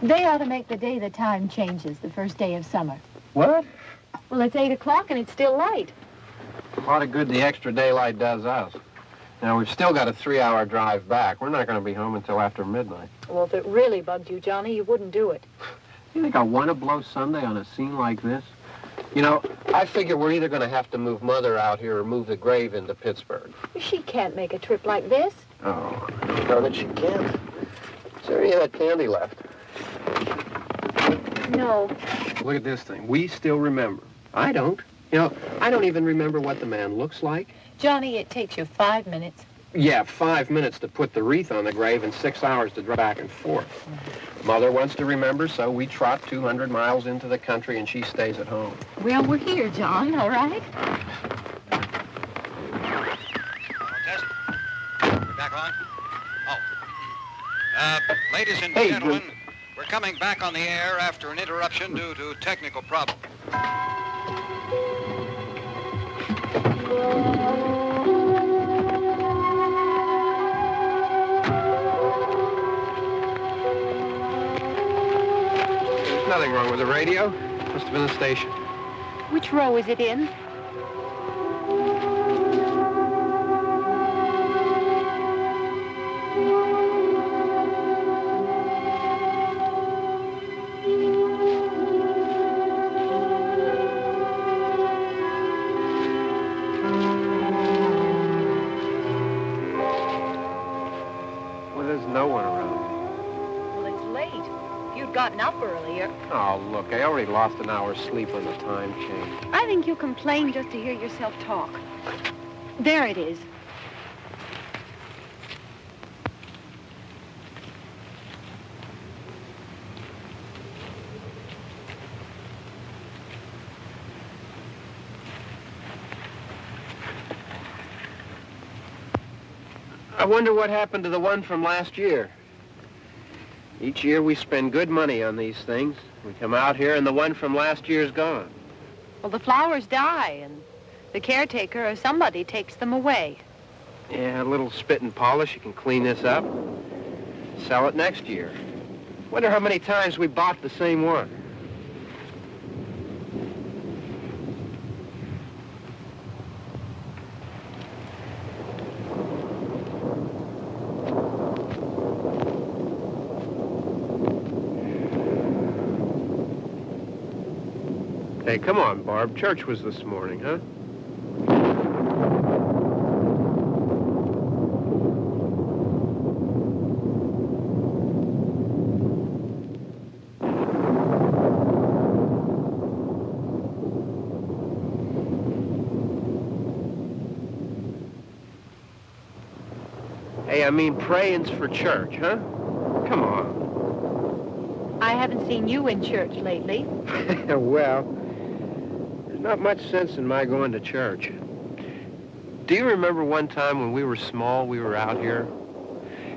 They ought to make the day the time changes, the first day of summer. What? Well, it's 8 o'clock and it's still light. A lot of good the extra daylight does us. Now, we've still got a 3-hour drive back. We're not going to be home until after midnight. Well, if it really bugged you, Johnny, you wouldn't do it. You think I want to blow Sunday on a scene like this? You know, I figure we're either going to have to move Mother out here or move the grave into Pittsburgh. She can't make a trip like this. Oh, I don't know that she can't. Is there any of that candy left? No. Look at this thing. We still remember. I don't. You know, I don't even remember what the man looks like. Johnny, it takes you 5 minutes. Yeah, 5 minutes to put the wreath on the grave and 6 hours to drive back and forth. Mother wants to remember, so we trot 200 miles into the country and she stays at home. Well, we're here, John, all right? Test. We're back on? Oh. Ladies and gentlemen, we're coming back on the air after an interruption due to technical problems. There's nothing wrong with the radio. Must have been the station. Which row is it in? Gotten up earlier. Oh, look, I already lost an hour's sleep on the time change. I think you complain just to hear yourself talk. There it is. I wonder what happened to the one from last year. Each year we spend good money on these things. We come out here and the one from last year's gone. Well, the flowers die and the caretaker or somebody takes them away. Yeah, a little spit and polish. You can clean this up. Sell it next year. Wonder how many times we bought the same one. Hey, come on, Barb. Church was this morning, huh? Hey, I mean praying's for church, huh? Come on. I haven't seen you in church lately. Well, there's not much sense in my going to church. Do you remember one time when we were small, we were out here?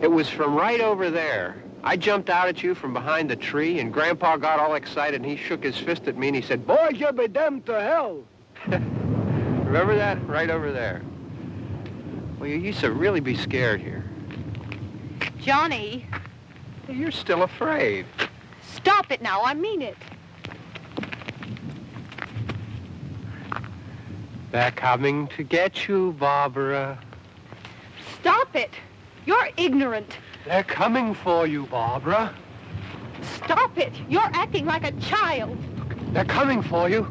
It was from right over there. I jumped out at you from behind the tree, and Grandpa got all excited, and he shook his fist at me, and he said, "Boys, you'll be damned to hell." Remember that? Right over there. Well, you used to really be scared here. Johnny, You're still afraid. stop it now. I mean it. They're coming to get you, Barbara. Stop it. You're ignorant. They're coming for you, Barbara. Stop it. You're acting like a child. They're coming for you.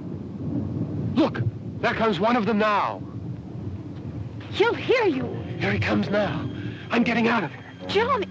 Look, there comes one of them now. He'll hear you. Here he comes now. I'm getting out of here. Johnny.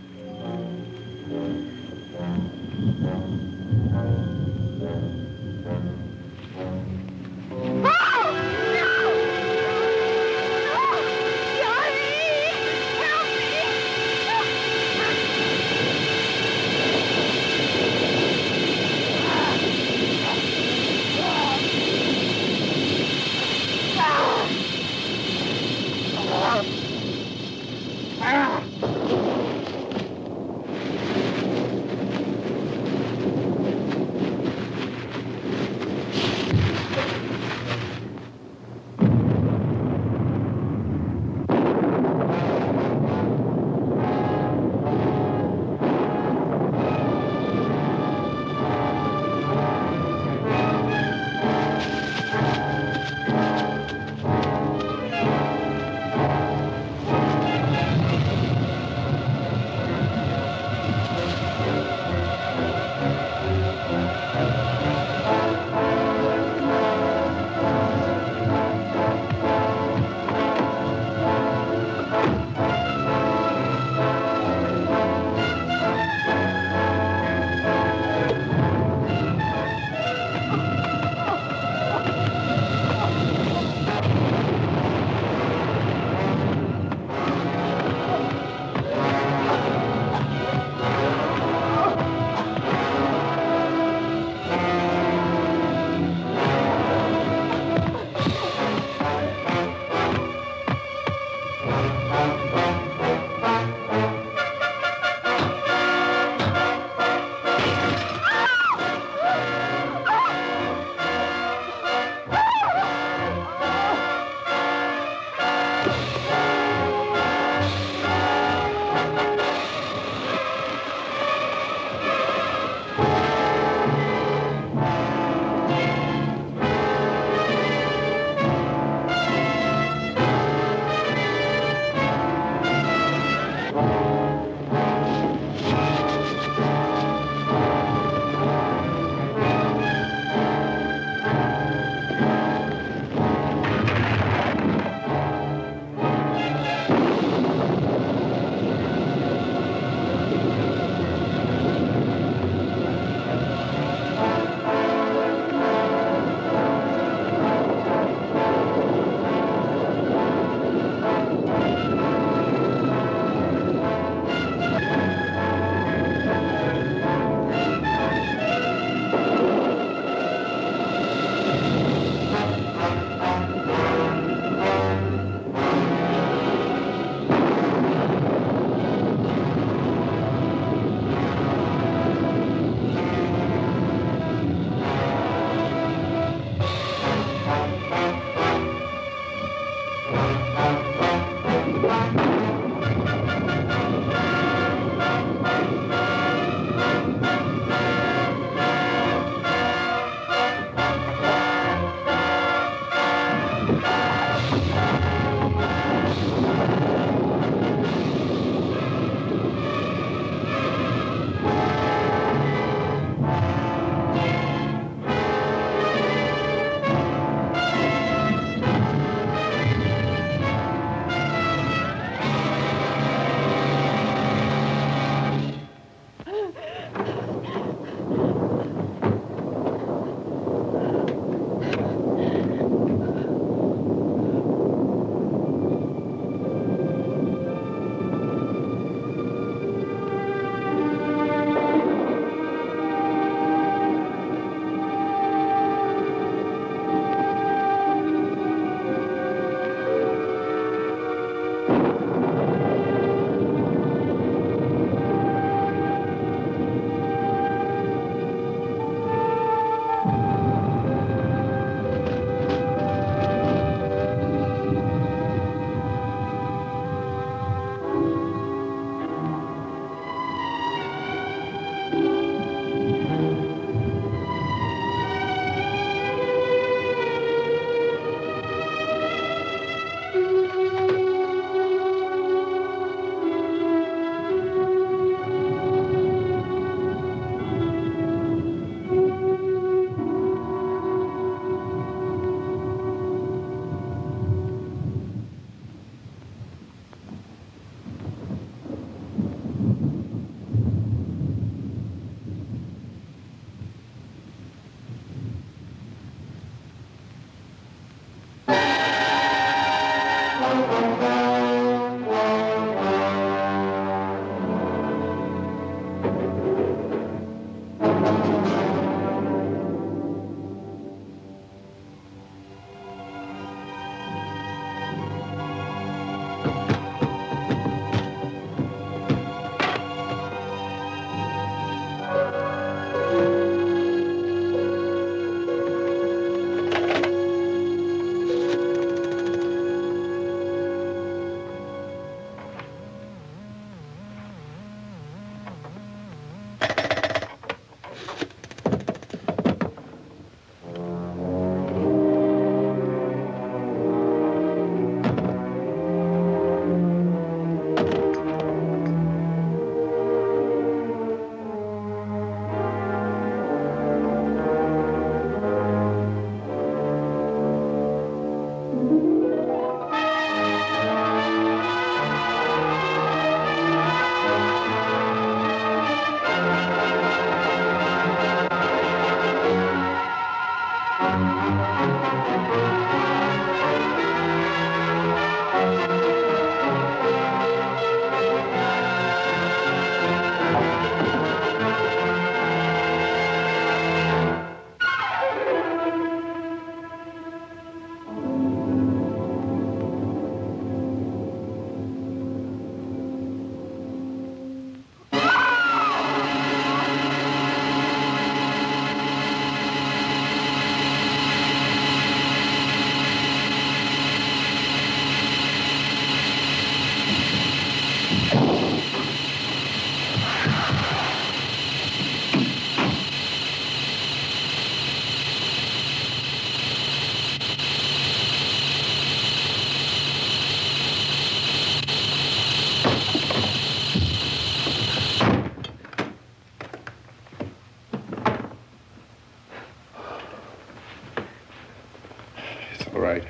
right.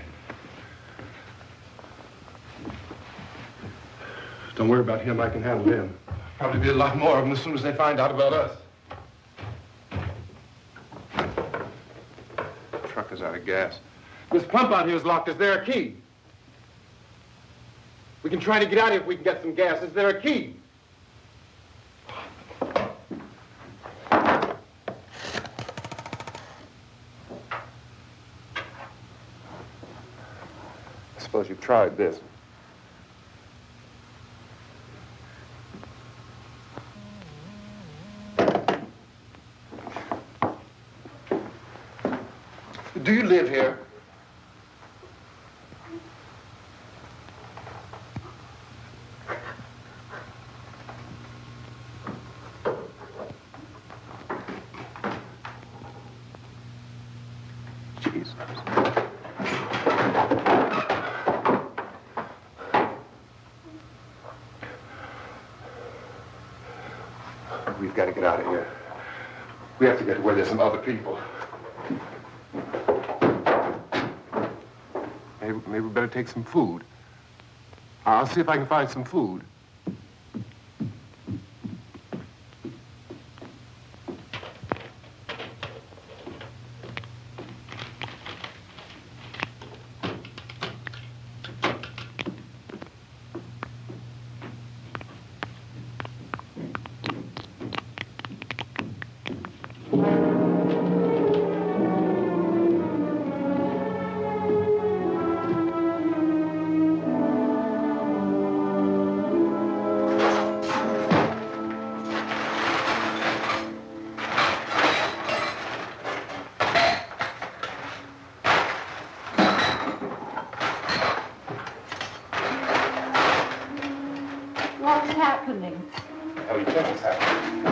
Don't worry about him. I can handle him. Probably be a lot more of them as soon as they find out about us. The truck is out of gas. This pump out here is locked. Is there a key? We can try to get out of here if we can get some gas. Is there a key? I suppose you've tried this. Do you live here? Jesus. We've got to get out of here. We have to get to where there's some other people. Maybe we better take some food. I'll see if I can find some food. What's happening? How do you think it's happening?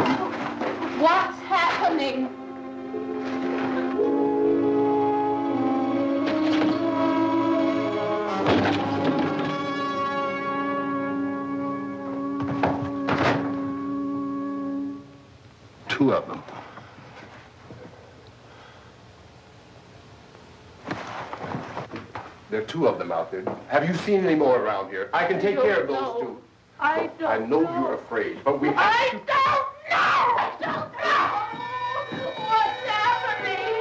What's happening? Two of them. There are two of them out there. Have you seen any more around here? I can take care of those two. I don't I know you're afraid, but we have to... I don't know! I don't know! What's happening?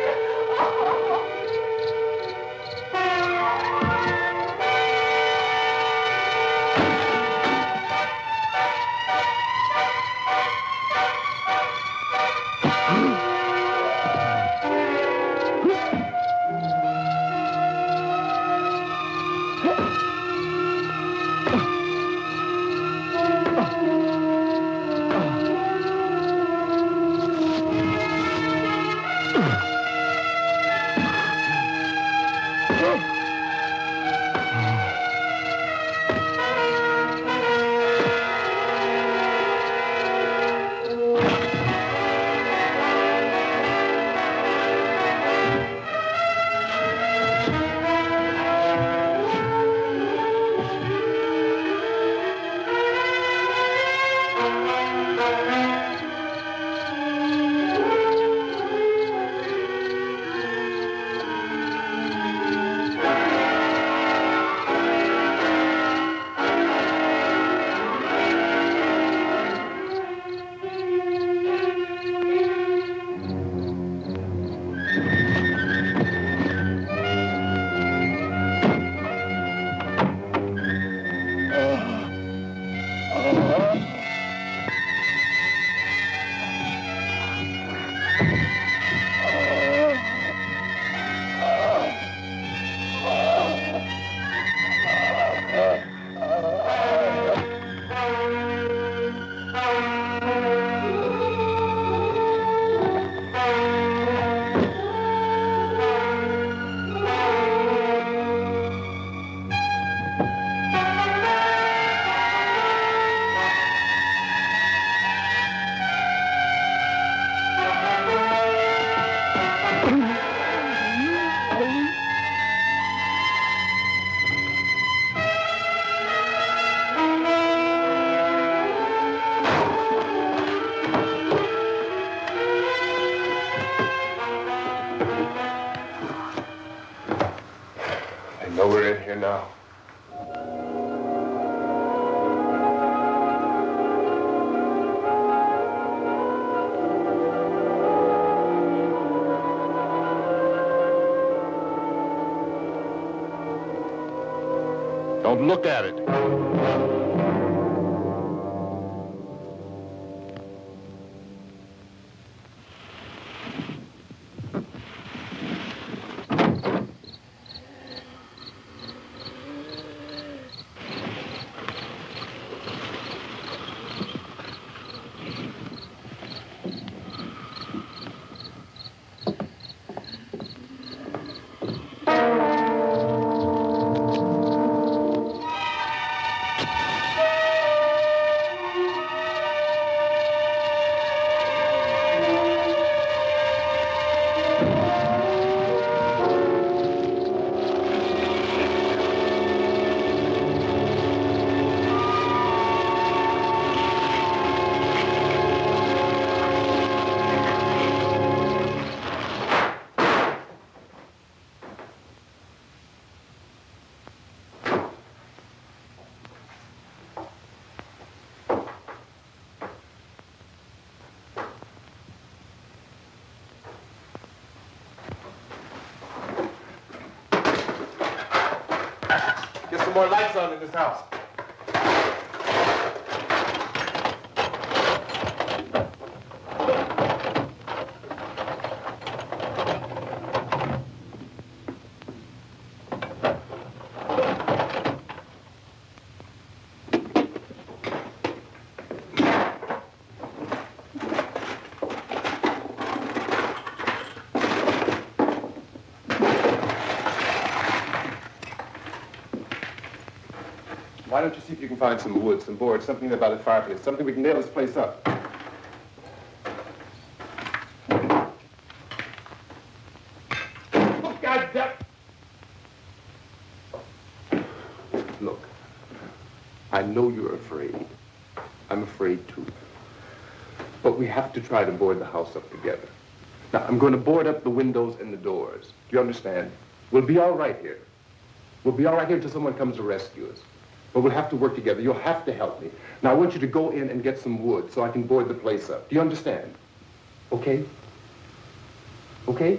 here now. Don't look at it. Get some more lights on in this house. Why don't you see if you can find some wood, some board, something about a fireplace, something we can nail this place up. Oh, God damn! Look, I know you're afraid. I'm afraid too. But we have to try to board the house up together. Now, I'm going to board up the windows and the doors. Do you understand? We'll be all right here. We'll be all right here until someone comes to rescue us. But we'll have to work together. You'll have to help me. Now, I want you to go in and get some wood so I can board the place up. Do you understand? Okay? Okay?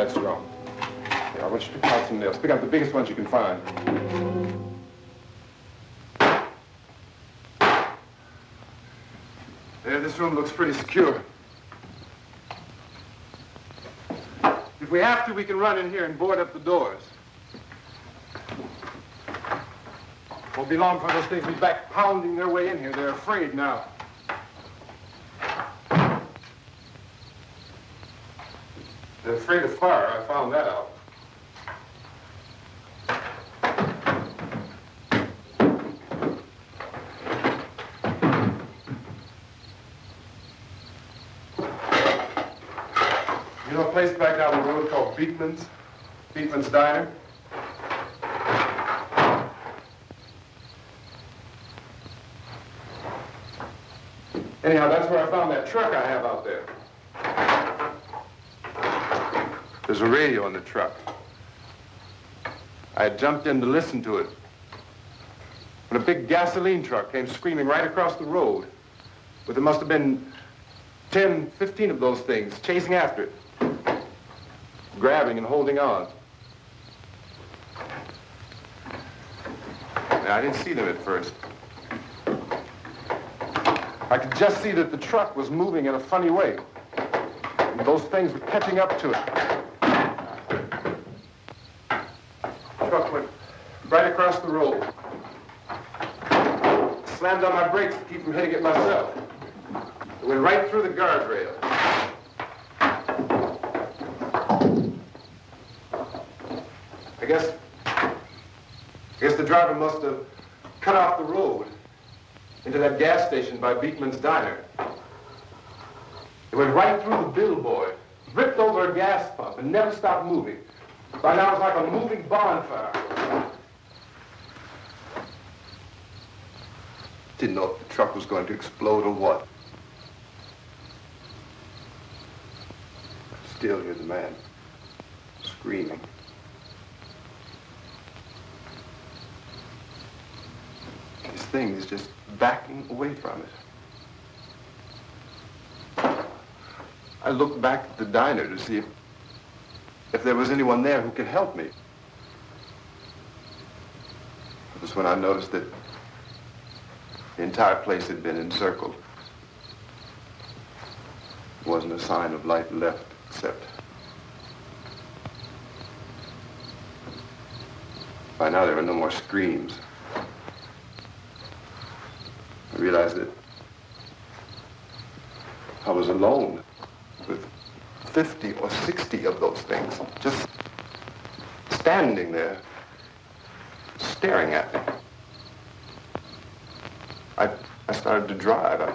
That's wrong. Here, I want you to pick out some nails. Pick out the biggest ones you can find. There, this room looks pretty secure. If we have to, we can run in here and board up the doors. Won't be long for those things to be back pounding their way in here. They're afraid now. They're afraid of fire. I found that out. You know a place back down the road called Beekman's? Beekman's Diner? Anyhow, that's where I found that truck I have out there. There's a radio in the truck. I had jumped in to listen to it when a big gasoline truck came screaming right across the road. But there must have been 10, 15 of those things chasing after it, grabbing and holding on. Now, I didn't see them at first. I could just see that the truck was moving in a funny way. And those things were catching up to it. The truck went right across the road. Slammed on my brakes to keep from hitting it myself. It went right through the guardrail. I guess the driver must have cut off the road into that gas station by Beekman's Diner. It went right through the billboard, ripped over a gas pump, and never stopped moving. By now, it was like a moving bonfire. Didn't know if the truck was going to explode or what. Still hear the man screaming. This thing is just backing away from it. I looked back at the diner to see if there was anyone there who could help me. It was when I noticed that the entire place had been encircled. There wasn't a sign of light left except by now there were no more screams. I realized that I was alone with 50 or 60 of those things, just standing there, staring at me. I started to drive. I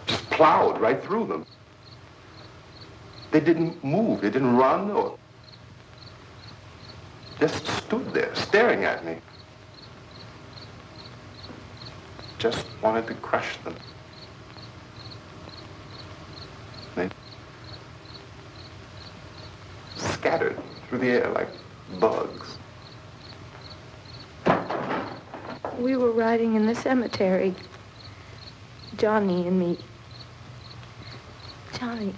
just plowed right through them. They didn't move, they didn't run or just stood there, staring at me. Just wanted to crush them. They scattered through the air like bugs. We were riding in the cemetery, Johnny and me. Johnny.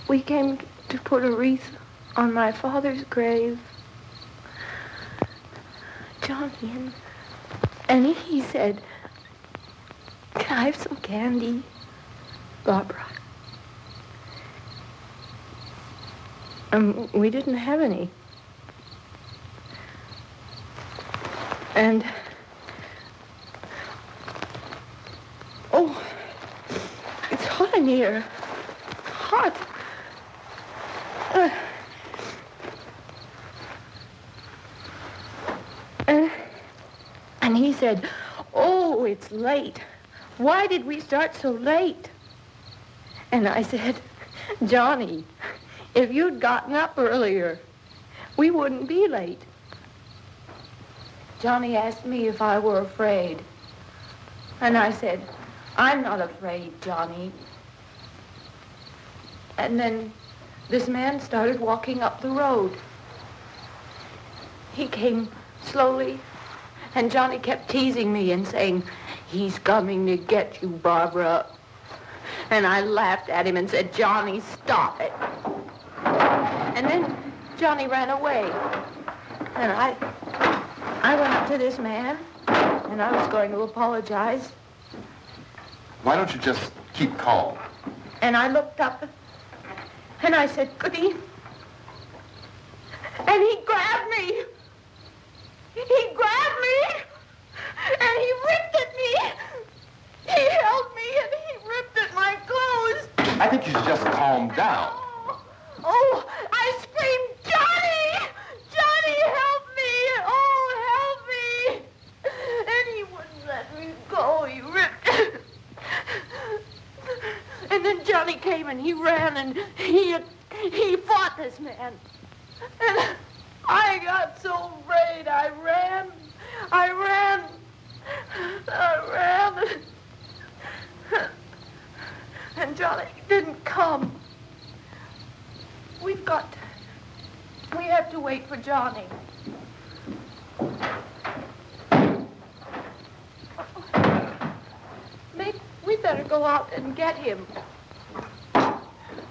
We came to put a wreath on my father's grave. Johnny, and he said, "Can I have some candy, Barbara?" We didn't have any. And, oh, it's hot in here. Hot. And he said, "Oh, it's late. Why did we start so late?" And I said, "Johnny, if you'd gotten up earlier, we wouldn't be late." Johnny asked me if I were afraid. And I said, "I'm not afraid, Johnny." And then this man started walking up the road. He came slowly, and Johnny kept teasing me and saying, He's coming to get you, Barbara. And I laughed at him and said, Johnny, stop it. And then Johnny ran away. And I went up to this man, and I was going to apologize. Why don't you just keep calm? And I looked up, and I said, Goody. And he grabbed me. He grabbed me, and he ripped at me. He held me, and he ripped at my clothes. I think you should just calm down. Oh, I screamed, Johnny! Johnny, help me! Oh, help me! And he wouldn't let me go. He ripped. And then Johnny came and he ran and he fought this man. And I got so afraid. I ran. And Johnny didn't come. We have to wait for Johnny. Maybe we better go out and get him.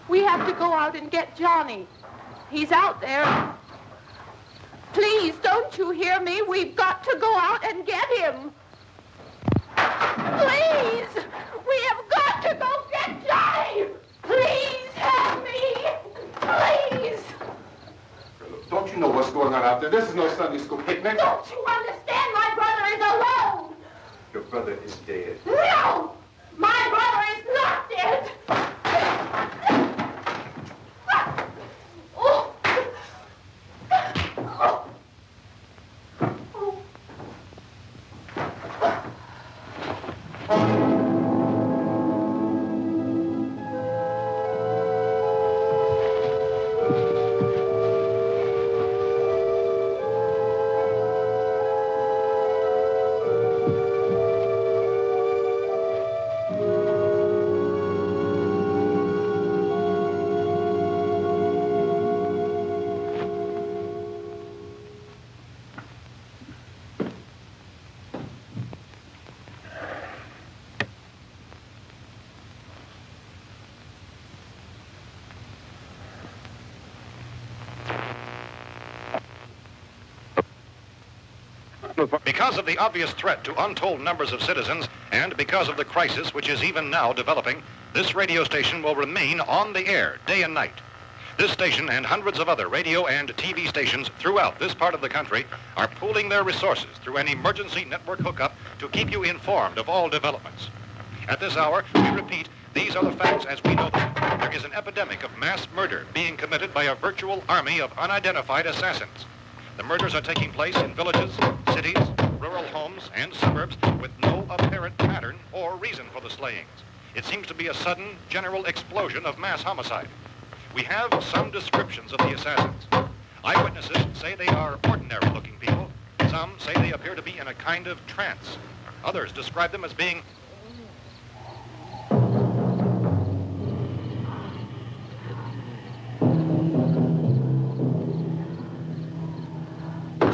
We have to go out and get Johnny. He's out there. Please, don't you hear me? We've got to go out and get him. Please! We have got to go get Johnny! Please help me! Please! Don't you know what's going on out there? This is no Sunday school picnic. Don't you understand? My brother is alone! Your brother is dead. No! My brother is not dead! Oh. Oh. Because of the obvious threat to untold numbers of citizens and because of the crisis which is even now developing, this radio station will remain on the air day and night. This station and hundreds of other radio and TV stations throughout this part of the country are pooling their resources through an emergency network hookup to keep you informed of all developments. At this hour, we repeat, these are the facts as we know them. There is an epidemic of mass murder being committed by a virtual army of unidentified assassins. The murders are taking place in villages, cities, rural homes, and suburbs with no apparent pattern or reason for the slayings. It seems to be a sudden, general explosion of mass homicide. We have some descriptions of the assassins. Eyewitnesses say they are ordinary-looking people. Some say they appear to be in a kind of trance. Others describe them as being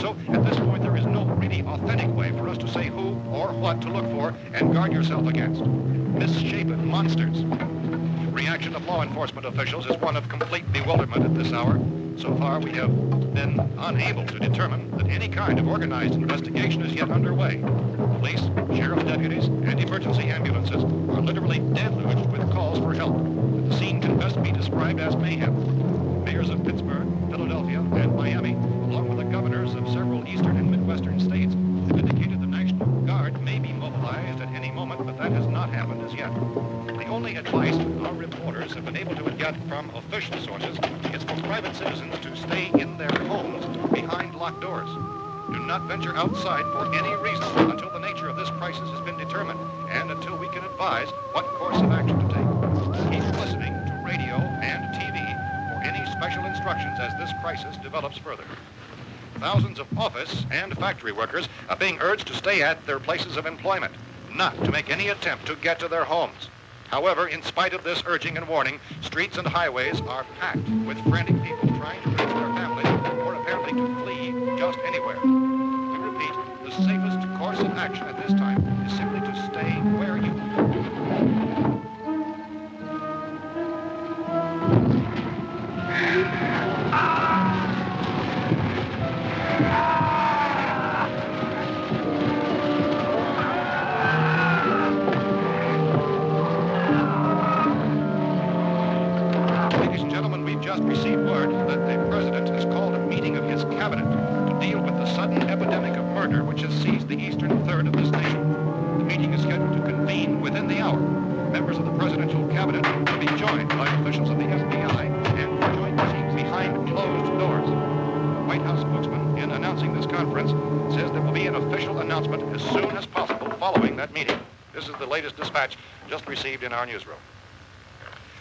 So, at this point, there is no really authentic way for us to say who or what to look for and guard yourself against. Misshapen monsters. Reaction of law enforcement officials is one of complete bewilderment at this hour. So far, we have been unable to determine that any kind of organized investigation is yet underway. Police, sheriff's deputies, and emergency ambulances are literally deluged with calls for help. The scene can best be described as mayhem. Mayors of Pittsburgh, Philadelphia, and Miami, along with the governors of several eastern and midwestern states, have indicated the National Guard may be mobilized at any moment, but that has not happened as yet. The only advice our reporters have been able to get from official sources is for private citizens to stay in their homes behind locked doors. Do not venture outside for any reason until the nature of this crisis has been determined and until we can advise what course of action to take. Keep listening to radio and TV for any special instructions as this crisis develops further. Thousands of office and factory workers are being urged to stay at their places of employment, not to make any attempt to get to their homes. However, in spite of this urging and warning, streets and highways are packed with frantic people trying to reach their families or apparently to flee just anywhere. We repeat, the safest course of action at this time is simply to stay received word that the president has called a meeting of his cabinet to deal with the sudden epidemic of murder which has seized the eastern third of this nation. The meeting is scheduled to convene within the hour. Members of the presidential cabinet will be joined by officials of the FBI and joint teams behind closed doors. The White House spokesman, in announcing this conference, says there will be an official announcement as soon as possible following that meeting. This is the latest dispatch just received in our newsroom.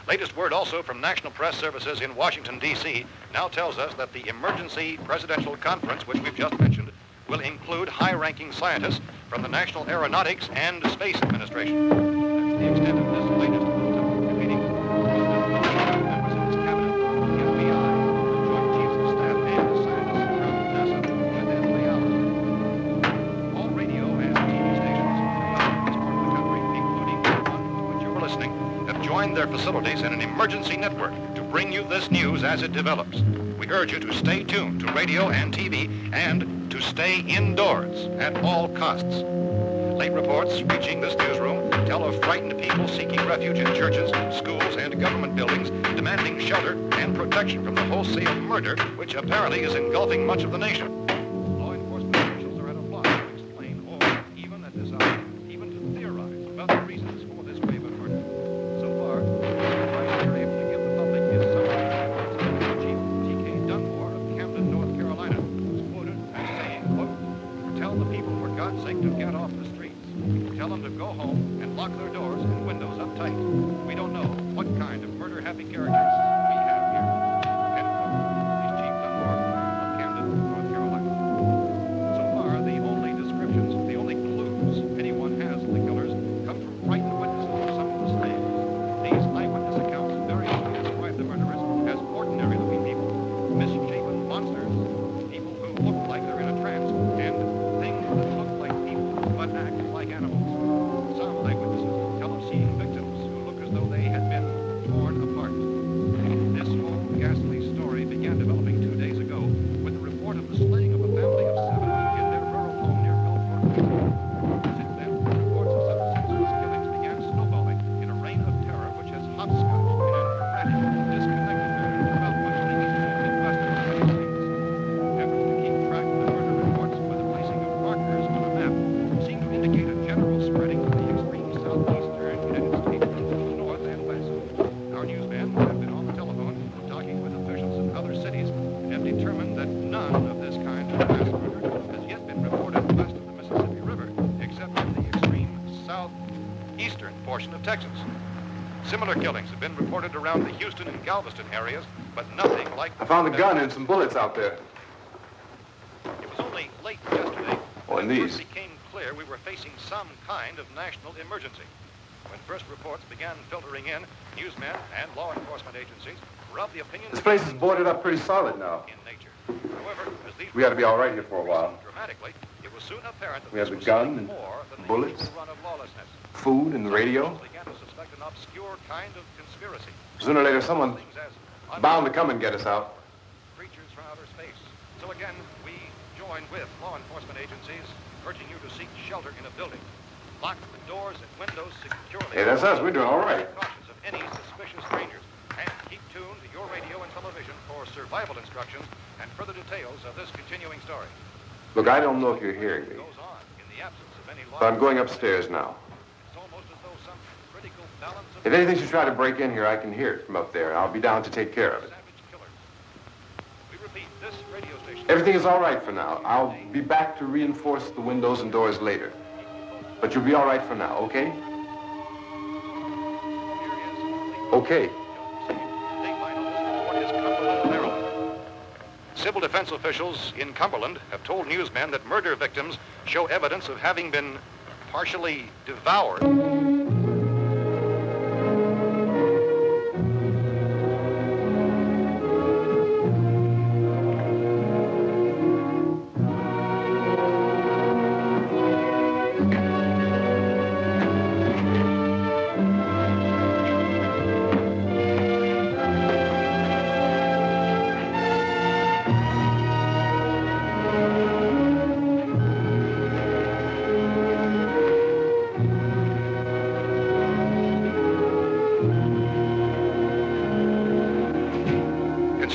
Latest word also from National Press Services in Washington, D.C. now tells us that the emergency presidential conference, which we've just mentioned, will include high-ranking scientists from the National Aeronautics and Space Administration. That's the extent of this latest bulletin meeting. Members of his cabinet, the FBI, the Joint Chiefs of Staff, and the scientists from NASA within the hour. All radio and TV stations throughout this part of the country, including the one to which you're listening, have joined their facilities in an emergency network to bring you this news as it develops. We urge you to stay tuned to radio and TV and to stay indoors at all costs. Late reports reaching this newsroom tell of frightened people seeking refuge in churches, schools, and government buildings, demanding shelter and protection from the wholesale murder which apparently is engulfing much of the nation. Law enforcement officials are at a loss to explain or, even at this hour, even to theorize about the reasons for this wave of murder. So far, the advice we're able to give the public is summary of Chief T.K. Dunmore of Camden, North Carolina, who's quoted as saying, quote, "Tell the people, for God's sake, to get off the streets. Tell them to go home and lock their doors and windows up tight. We don't know what kind of murder-happy characters we have here." End quote. He's Chief Dunmore of Camden, North Carolina. So far, the only descriptions, the only clues anyone has of the killers come from frightened witnesses of some of the slaves. These eyewitness accounts variously describe the murderers as ordinary-looking people, misshapen monsters, people who look like they're in a trance, and things that look like people but act like animals. Some eyewitnesses tell of seeing victims who look as though they had been torn apart. This whole ghastly story began developing 2 days ago with the report of the slaying of a family of 7 in their rural home near Gulfport. Since then, reports of such senseless killings began snowballing in a reign of terror which has hopscotched in an erratic, disconnected manner throughout much of the eastern Midwest of the United States. Efforts to keep track of the murder reports by the placing of markers on a map seem to indicate a general spreading of the extreme southeastern United States to the north and west. Our newsmen have been on the telephone talking with officials in other cities and have determined that none of this kind of mass murder has yet been reported west of the Mississippi River, except in the extreme southeastern portion of Texas. Similar killings have been reported around the Houston and Galveston areas, but nothing like I found a gun and some bullets out there. It was only late yesterday Oh, and when it these. first became clear we were facing some kind of national emergency. When first reports began filtering in, newsmen and law enforcement agencies were of the opinion This place is boarded up pretty solid now. in nature. However, as these We ought to be all right here for a while. dramatically, it was soon apparent that We have this the was gun something and more than the bullets. usual run of lawlessness. Food and the radio. Some began to suspect an obscure kind of conspiracy. Sooner or later, someone Things as bound to come and get us out. creatures from outer space. So again, we join with law enforcement agencies, urging you to seek shelter in a building. Lock the doors and windows securely. Hey, that's us. We're doing all right. Cautious of any suspicious strangers. And keep tuned to your radio and television for survival instructions and further details of this continuing story. Look, I don't know if you're hearing me, Goes on in the absence of any law. but I'm going upstairs now. It's almost as though some critical balance of If anything should try to break in here, I can hear it from up there. I'll be down to take care of it. savage killers. We repeat, this radio station. Everything is all right for now. I'll be back to reinforce the windows and doors later. But you'll be all right for now, okay? Okay. Civil defense officials in Cumberland have told newsmen that murder victims show evidence of having been partially devoured.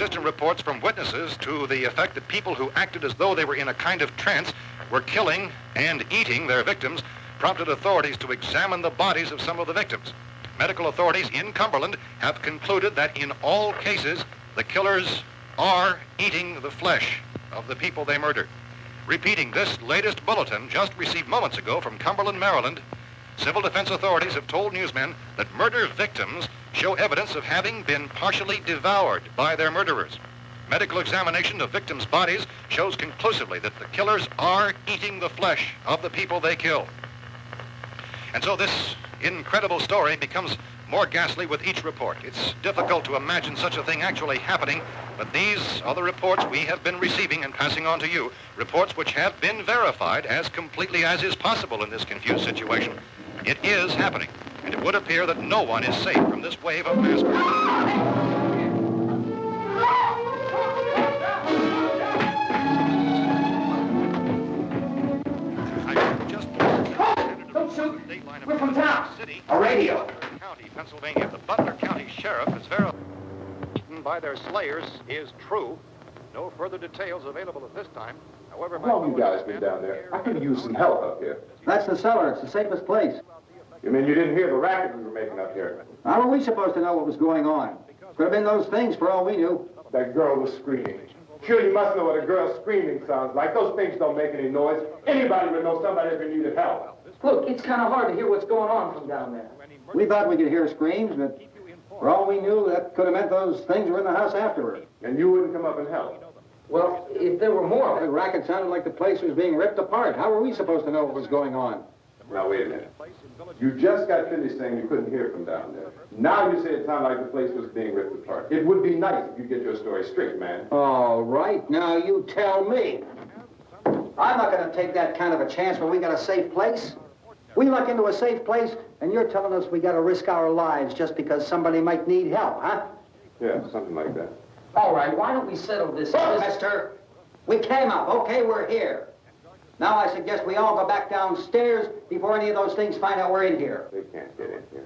inconsistent reports from witnesses to the effect that people who acted as though they were in a kind of trance were killing and eating their victims prompted authorities to examine the bodies of some of the victims. Medical authorities in Cumberland have concluded that in all cases, the killers are eating the flesh of the people they murdered. Repeating this latest bulletin just received moments ago from Cumberland, Maryland, civil defense authorities have told newsmen that murder victims show evidence of having been partially devoured by their murderers. Medical examination of victims' bodies shows conclusively that the killers are eating the flesh of the people they kill. And so this incredible story becomes more ghastly with each report. It's difficult to imagine such a thing actually happening, but these are the reports we have been receiving and passing on to you, reports which have been verified as completely as is possible in this confused situation. It is happening, and it would appear that no one is safe from this wave of mass murder. We're from town. A radio. County, Pennsylvania. The Butler County Sheriff is verified by their slayers is true. No further details available at this time. However, How long you guys been down there? I could use some help up here. That's the cellar. It's the safest place. You mean you didn't hear the racket we were making up here? How were we supposed to know what was going on? Could have been those things for all we knew. That girl was screaming. Sure, you must know what a girl screaming sounds like. Those things don't make any noise. Anybody would know somebody ever needed help. Look, it's kind of hard to hear what's going on from down there. We thought we could hear screams, but for all we knew, that could have meant those things were in the house afterward. And you wouldn't come up and help? Well, if there were more... The racket sounded like the place was being ripped apart. How were we supposed to know what was going on? Now, wait a minute. You just got finished saying you couldn't hear from down there. Now you say it sounded like the place was being ripped apart. It would be nice if you get your story straight, man. All right, now you tell me. I'm not going to take that kind of a chance when we got a safe place. We luck into a safe place, and you're telling us we got to risk our lives just because somebody might need help, huh? Yeah, something like that. All right, why don't we settle this? Look, mister, we came up. Okay, we're here. Now I suggest we all go back downstairs before any of those things find out we're in here. They can't get in here.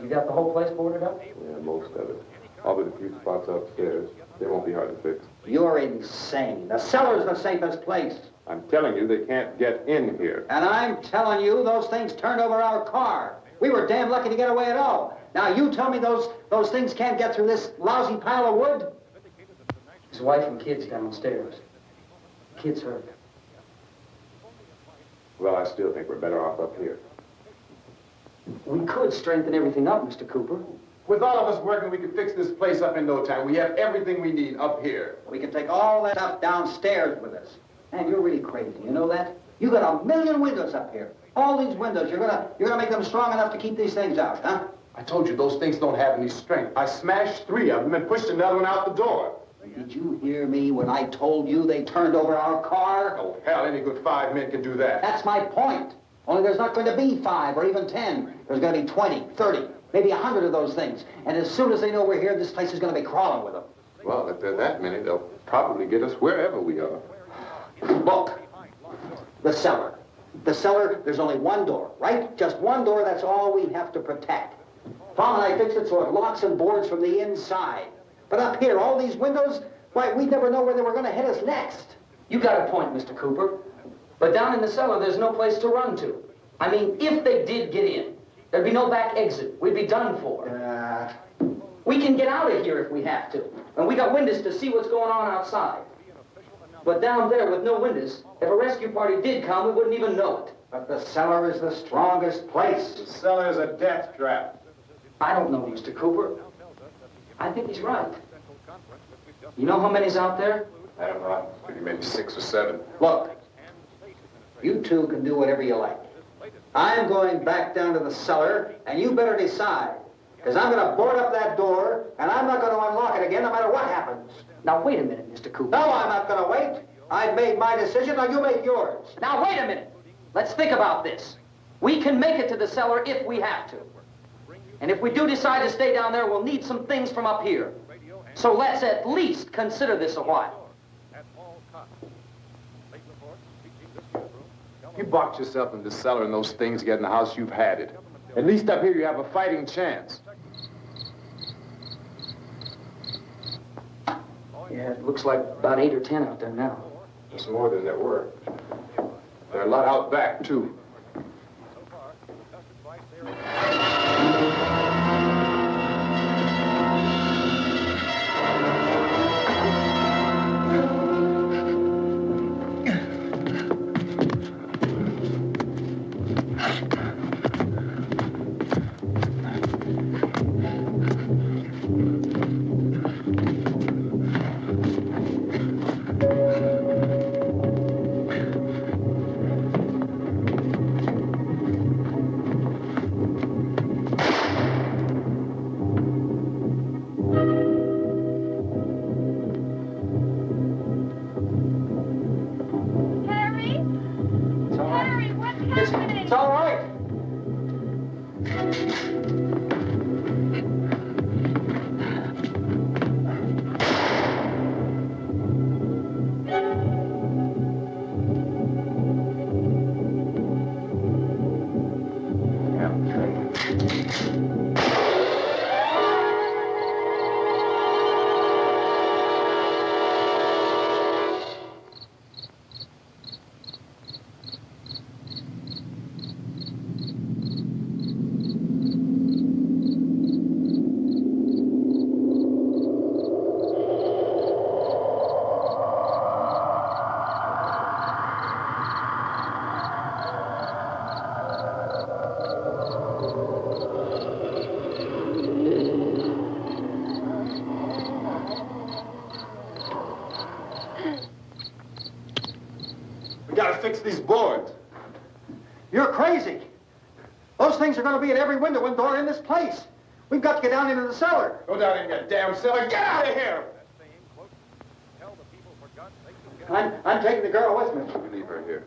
You got the whole place boarded up? Yeah, most of it. All but a few spots upstairs. They won't be hard to fix. You're insane. The cellar's the safest place. I'm telling you, they can't get in here. And I'm telling you, those things turned over our car. We were damn lucky to get away at all. Now you tell me those things can't get through this lousy pile of wood? His wife and kids downstairs. Kids hurt. Well, I still think we're better off up here. We could strengthen everything up, Mr. Cooper. With all of us working, we could fix this place up in no time. We have everything we need up here. We can take all that stuff downstairs with us. Man, you're really crazy. You know that? You got 1 million windows up here. All these windows, you're gonna make them strong enough to keep these things out, huh? I told you, those things don't have any strength. I smashed 3 of them and pushed another one out the door. Did you hear me when I told you they turned over our car? Oh, hell, any good 5 men can do that. That's my point. Only there's not going to be 5 or even 10. There's going to be 20, 30, maybe 100 of those things. And as soon as they know we're here, this place is going to be crawling with them. Well, if there are that many, they'll probably get us wherever we are. Look, the cellar. The cellar, there's only one door, right? Just one door, that's all we have to protect. Tom and I fixed it so it locks and boards from the inside. But up here, all these windows, why, we'd never know where they were going to hit us next. You got a point, Mr. Cooper. But down in the cellar, there's no place to run to. I mean, if they did get in, there'd be no back exit. We'd be done for. We can get out of here if we have to. And we got windows to see what's going on outside. But down there with no windows, if a rescue party did come, we wouldn't even know it. But the cellar is the strongest place. The cellar is a death trap. I don't know, Mr. Cooper. I think he's right. You know how many's out there? I don't know. Maybe 6 or 7. Look, you two can do whatever you like. I'm going back down to the cellar, and you better decide. Because I'm going to board up that door, and I'm not going to unlock it again no matter what happens. Now, wait a minute, Mr. Cooper. No, I'm not going to wait. I've made my decision, now you make yours. Now, wait a minute. Let's think about this. We can make it to the cellar if we have to. And if we do decide to stay down there, we'll need some things from up here. So let's at least consider this a while. You box yourself in the cellar and those things get in the house, you've had it. At least up here you have a fighting chance. Yeah, it looks like about 8 or 10 out there now. It's more than there were. There are a lot out back, too. It's all right. We gotta fix these boards. You're crazy. Those things are going to be at every window and door in this place. We've got to get down into the cellar. Go down in that damn cellar. Get out of here! I'm taking the girl with me. You leave her here.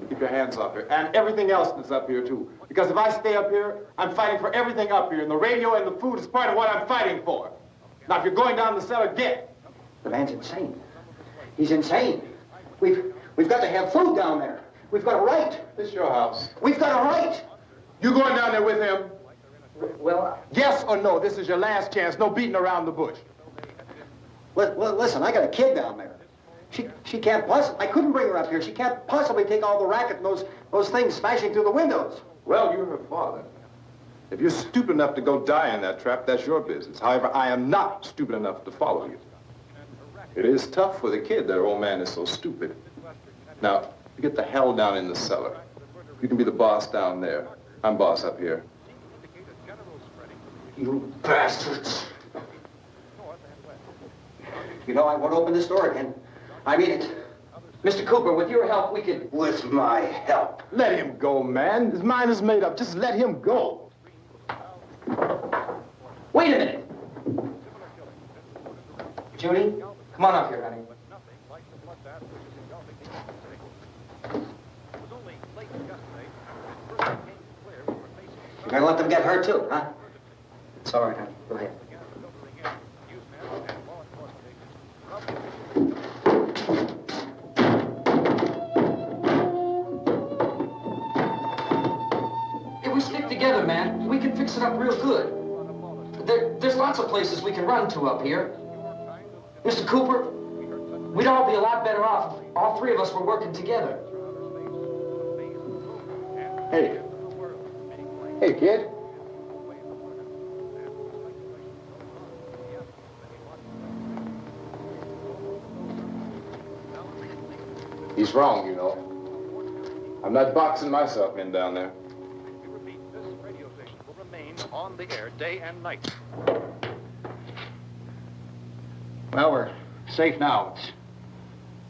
Keep your hands off her. And everything else that's up here, too. Because if I stay up here, I'm fighting for everything up here. And the radio and the food is part of what I'm fighting for. Now, if you're going down the cellar, get. The man's insane. He's insane. We've got to have food down there. We've got a right. This is your house. We've got a right. You going down there with him? Well, Yes or no? This is your last chance. No beating around the bush. Listen, I got a kid down there. She can't possibly, I couldn't bring her up here. She can't possibly take all the racket and those things smashing through the windows. Well, you're her father. If you're stupid enough to go die in that trap, that's your business. However, I am not stupid enough to follow you. It is tough for the kid that her old man is so stupid. Now, you get the hell down in the cellar. You can be the boss down there. I'm boss up here. You bastards. You know, I won't open this door again. I mean it. Mr. Cooper, with your help, we could... With my help. Let him go, man. His mind is made up. Just let him go. Wait a minute. Judy, come on up here, honey. You're gonna let them get hurt too, huh? It's all right, honey. Go ahead. If we stick together, man, we can fix it up real good. There's lots of places we can run to up here. Mr. Cooper, we'd all be a lot better off if all three of us were working together. Hey. Hey, kid. He's wrong, you know. I'm not boxing myself in down there. We repeat, this radio station will remain on the air day and night. Well, we're safe now. It's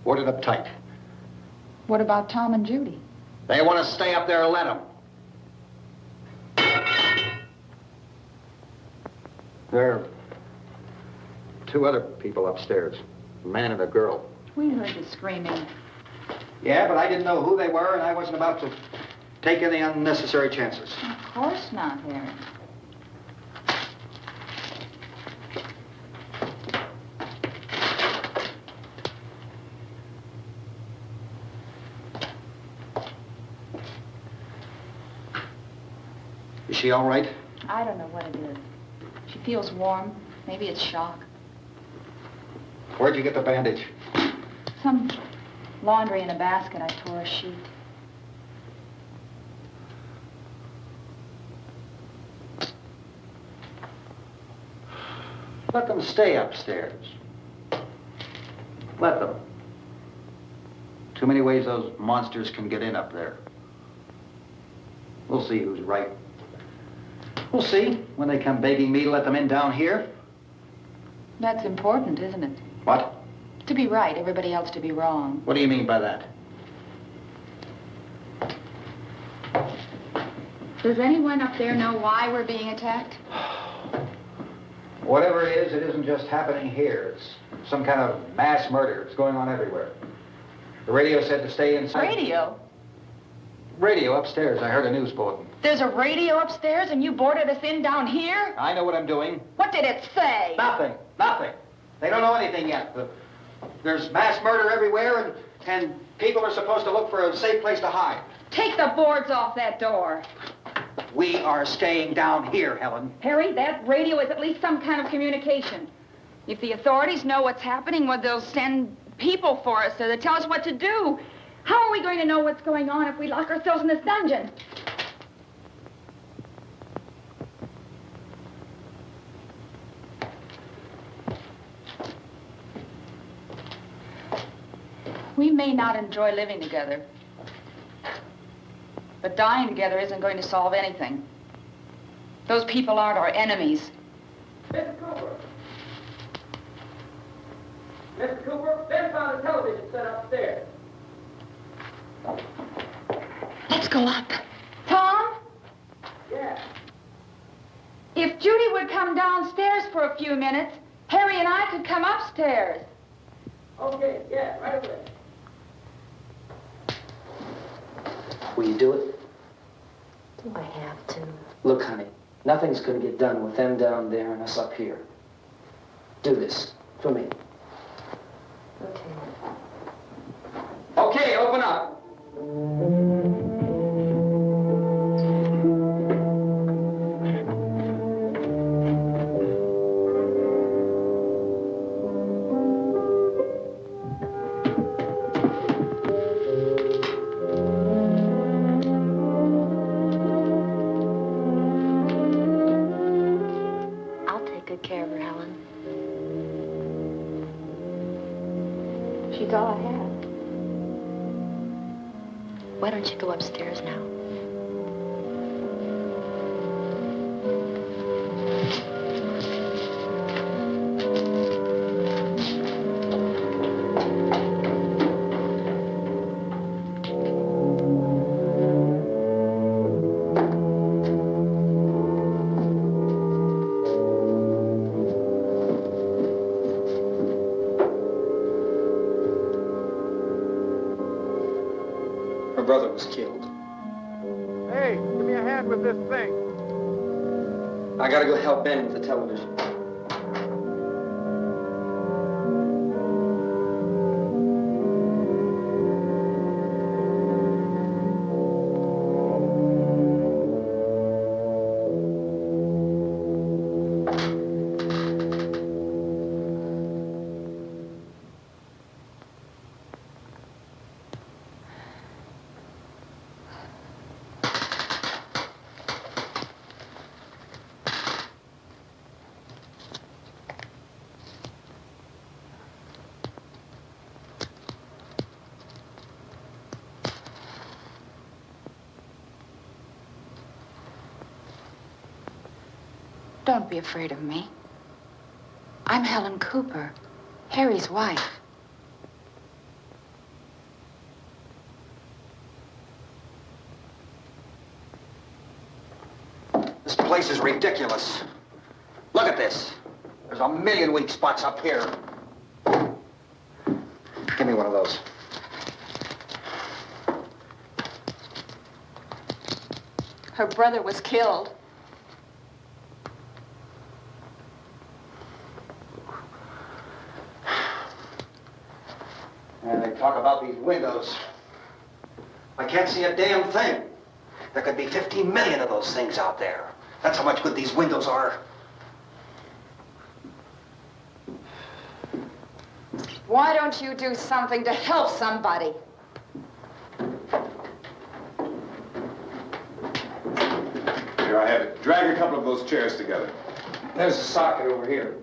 boarded up tight. What about Tom and Judy? They want to stay up there, let them. There are two other people upstairs, a man and a girl. We heard the screaming. Yeah, but I didn't know who they were, and I wasn't about to take any unnecessary chances. Of course not, Harry. Is she all right? I don't know what it is. She feels warm. Maybe it's shock. Where'd you get the bandage? Some laundry in a basket. I tore a sheet. Let them stay upstairs. Let them. Too many ways those monsters can get in up there. We'll see who's right. We'll see when they come begging me to let them in down here. That's important, isn't it? What? To be right, everybody else to be wrong. What do you mean by that? Does anyone up there know why we're being attacked? Whatever it isn't just happening here. It's some kind of mass murder. It's going on everywhere. The radio said to stay inside. Radio? Radio upstairs. I heard a news bulletin. There's a radio upstairs and you boarded us in down here? I know what I'm doing. What did it say? Nothing. Nothing. They don't know anything yet. There's mass murder everywhere, and people are supposed to look for a safe place to hide. Take the boards off that door. We are staying down here, Helen. Harry, that radio is at least some kind of communication. If the authorities know what's happening, well, they'll send people for us to tell us what to do. How are we going to know what's going on if we lock ourselves in this dungeon? We may not enjoy living together, but dying together isn't going to solve anything. Those people aren't our enemies. Mr. Cooper! Mr. Cooper, Ben found a television set upstairs. Let's go up. Tom? Yeah. If Judy would come downstairs for a few minutes, Harry and I could come upstairs. Okay, yeah, right away. Will you do it? Do I have to? Look, honey, nothing's going to get done with them down there and us up here. Do this for me. Okay. Okay, open up. I'll take good care of her, Helen. She's all I have. Why don't you go upstairs now? Her brother was killed. Hey, give me a hand with this thing. I gotta go help Ben with the television. Don't be afraid of me. I'm Helen Cooper, Harry's wife. This place is ridiculous. Look at this. There's a million weak spots up here. Give me one of those. Her brother was killed. And they talk about these windows. I can't see a damn thing. There could be 15 million of those things out there. That's how much good these windows are. Why don't you do something to help somebody? Here I have it. Drag a couple of those chairs together. There's a socket over here.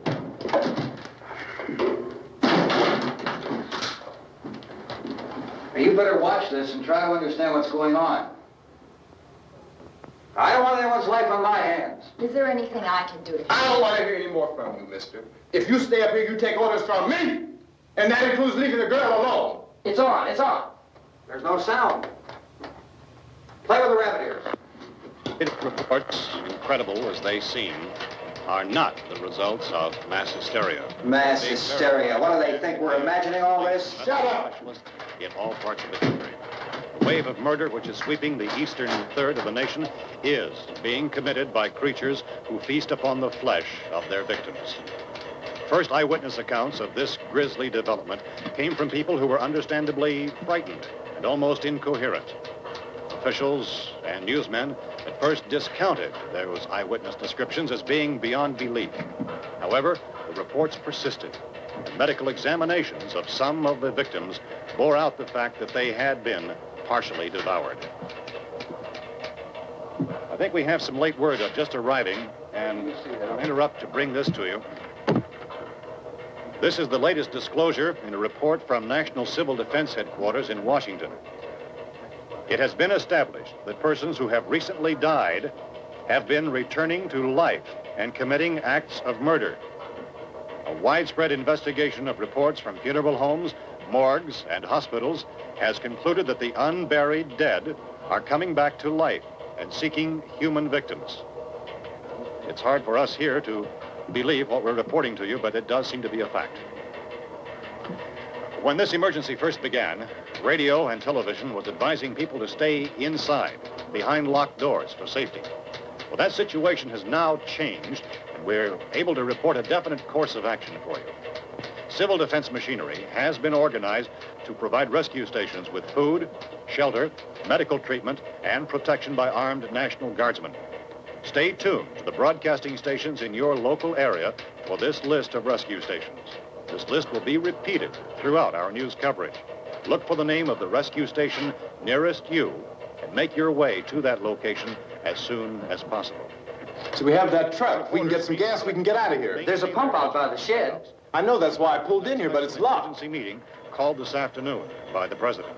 Now, you better watch this and try to understand what's going on. I don't want anyone's life on my hands. Is there anything I can do to help? I don't want to hear any more from you, mister. If you stay up here, you take orders from me. And that includes leaving the girl alone. It's on, it's on. There's no sound. Play with the rabbit ears. Reports, incredible as they seem, are not the results of mass hysteria. Mass hysteria. What do they think? We're imagining all this? Shut up! In all parts of the country. The wave of murder which is sweeping the eastern third of the nation is being committed by creatures who feast upon the flesh of their victims. First eyewitness accounts of this grisly development came from people who were understandably frightened and almost incoherent. Officials and newsmen at first discounted those eyewitness descriptions as being beyond belief. However, the reports persisted, and medical examinations of some of the victims bore out the fact that they had been partially devoured. I think we have some late word just arriving, and I'll interrupt to bring this to you. This is the latest disclosure in a report from National Civil Defense Headquarters in Washington. It has been established that persons who have recently died have been returning to life and committing acts of murder. A widespread investigation of reports from funeral homes, morgues, and hospitals has concluded that the unburied dead are coming back to life and seeking human victims. It's hard for us here to believe what we're reporting to you, but it does seem to be a fact. When this emergency first began, radio and television was advising people to stay inside, behind locked doors for safety. Well, that situation has now changed, and we're able to report a definite course of action for you. Civil defense machinery has been organized to provide rescue stations with food, shelter, medical treatment, and protection by armed National Guardsmen. Stay tuned to the broadcasting stations in your local area for this list of rescue stations. This list will be repeated throughout our news coverage. Look for the name of the rescue station nearest you and make your way to that location as soon as possible. So we have that truck. If we can get some gas, we can get out of here. There's a pump out by the shed. I know, that's why I pulled in here, but it's locked. Emergency meeting called this afternoon by the president.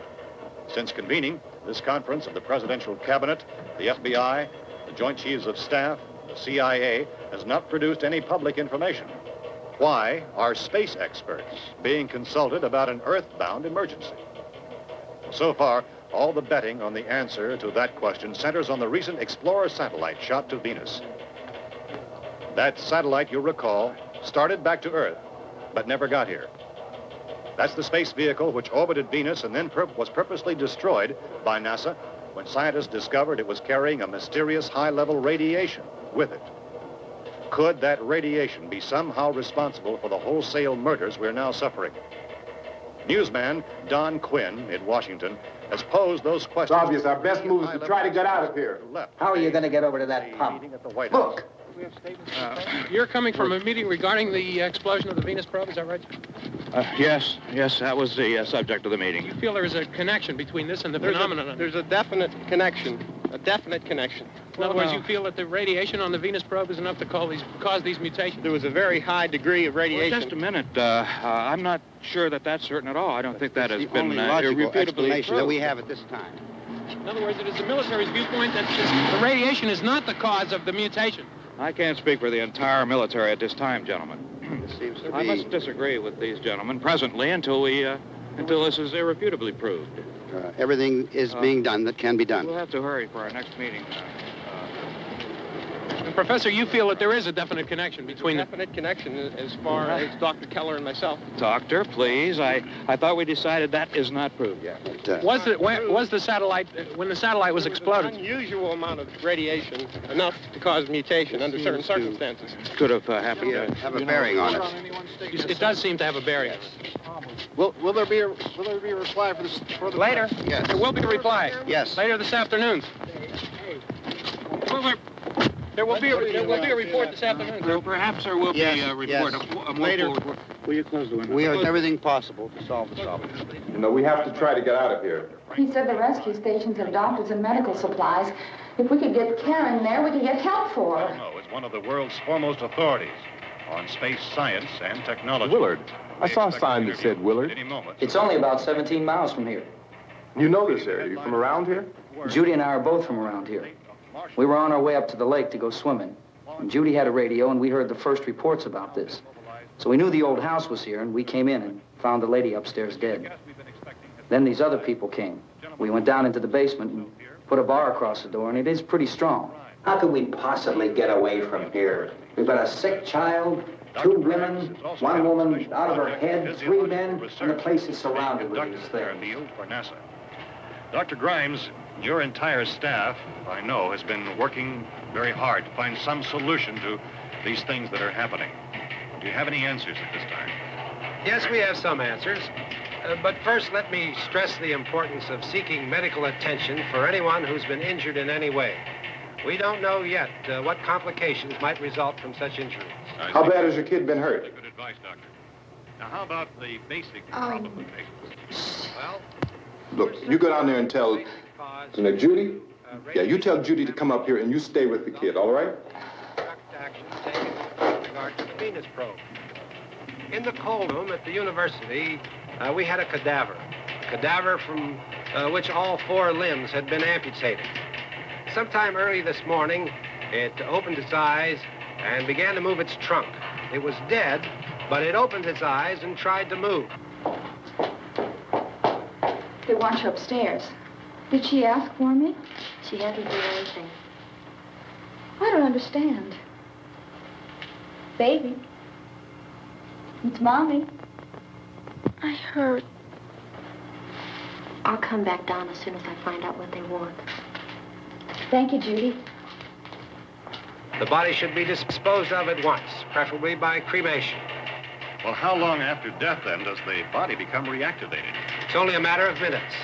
Since convening this conference of the presidential cabinet, the FBI, the Joint Chiefs of Staff, the CIA has not produced any public information. Why are space experts being consulted about an earthbound emergency? So far, all the betting on the answer to that question centers on the recent Explorer satellite shot to Venus. That satellite, you'll recall, started back to Earth, but never got here. That's the space vehicle which orbited Venus and then was purposely destroyed by NASA when scientists discovered it was carrying a mysterious high-level radiation with it. Could that radiation be somehow responsible for the wholesale murders we're now suffering? Newsman Don Quinn in Washington has posed those questions. It's obvious our best move is to try to get out of here. How are you going to get over to that pump? Look! You're coming from a meeting regarding the explosion of the Venus probe, is that right? Yes, that was the subject of the meeting. You feel there is a connection between this and the phenomenon? There's a definite connection. In other words, you feel that the radiation on the Venus probe is enough to cause these mutations? There was a very high degree of radiation. Well, just a minute. I'm not sure that that's certain at all. I don't think that has been irrefutably explanation that we have at this time. In other words, it is the military's viewpoint that the radiation is not the cause of the mutation. I can't speak for the entire military at this time, gentlemen. This seems to I be... must disagree with these gentlemen presently until this is irrefutably proved. Everything is being done that can be done. We'll have to hurry for our next meeting. And Professor, you feel that there is a definite connection between them? Definite connection as far as Dr. Keller and myself. Doctor, please. I thought we decided that is not proved yet. Was the satellite, when the satellite was exploded? An unusual amount of radiation, enough to cause mutation under certain circumstances. Could have happened. Have a bearing on it. It does seem to have a bearing. Will there be a reply for the later? Yes. There will be a reply. Yes. Later this afternoon. There will be a report this afternoon. Well, perhaps there will be a report. Yes. A more Later. full report. Will you close the window? We are everything possible to solve the problem. You know, we have to try to get out of here. He said the rescue stations have doctors and medical supplies. If we could get care in there, we could get help for her. No, it's one of the world's foremost authorities on space science and technology. Willard. I saw a sign that said Willard. Any moment. It's only about 17 miles from here. You know this area. You from around here? Judy and I are both from around here. We were on our way up to the lake to go swimming. And Judy had a radio, and we heard the first reports about this. So we knew the old house was here, and we came in and found the lady upstairs dead. Then these other people came. We went down into the basement and put a bar across the door, and it is pretty strong. How could we possibly get away from here? We've got a sick child, 2 women, 1 woman out of her head, 3 men, and the place is surrounded with these things. For NASA. Dr. Grimes, your entire staff, I know, has been working very hard to find some solution to these things that are happening. Do you have any answers at this time? Yes, we have some answers. But first, let me stress the importance of seeking medical attention for anyone who's been injured in any way. We don't know yet what complications might result from such injuries. How bad has your kid been hurt? Good advice, Doctor. Now, how about the basic problem of patients? Well, Look, you go down there and tell, Judy? Yeah, you tell Judy to come up here and you stay with the kid, all right? Direct action taken with regard to the Venus probe. In the cold room at the university, we had a cadaver from which all 4 limbs had been amputated. Sometime early this morning, it opened its eyes and began to move its trunk. It was dead, but it opened its eyes and tried to move. They want you upstairs. Did she ask for me? She hasn't done anything. I don't understand. Baby. It's Mommy. I heard. I'll come back down as soon as I find out what they want. Thank you, Judy. The body should be disposed of at once, preferably by cremation. well, how long after death, then, does the body become reactivated? It's only a matter of minutes.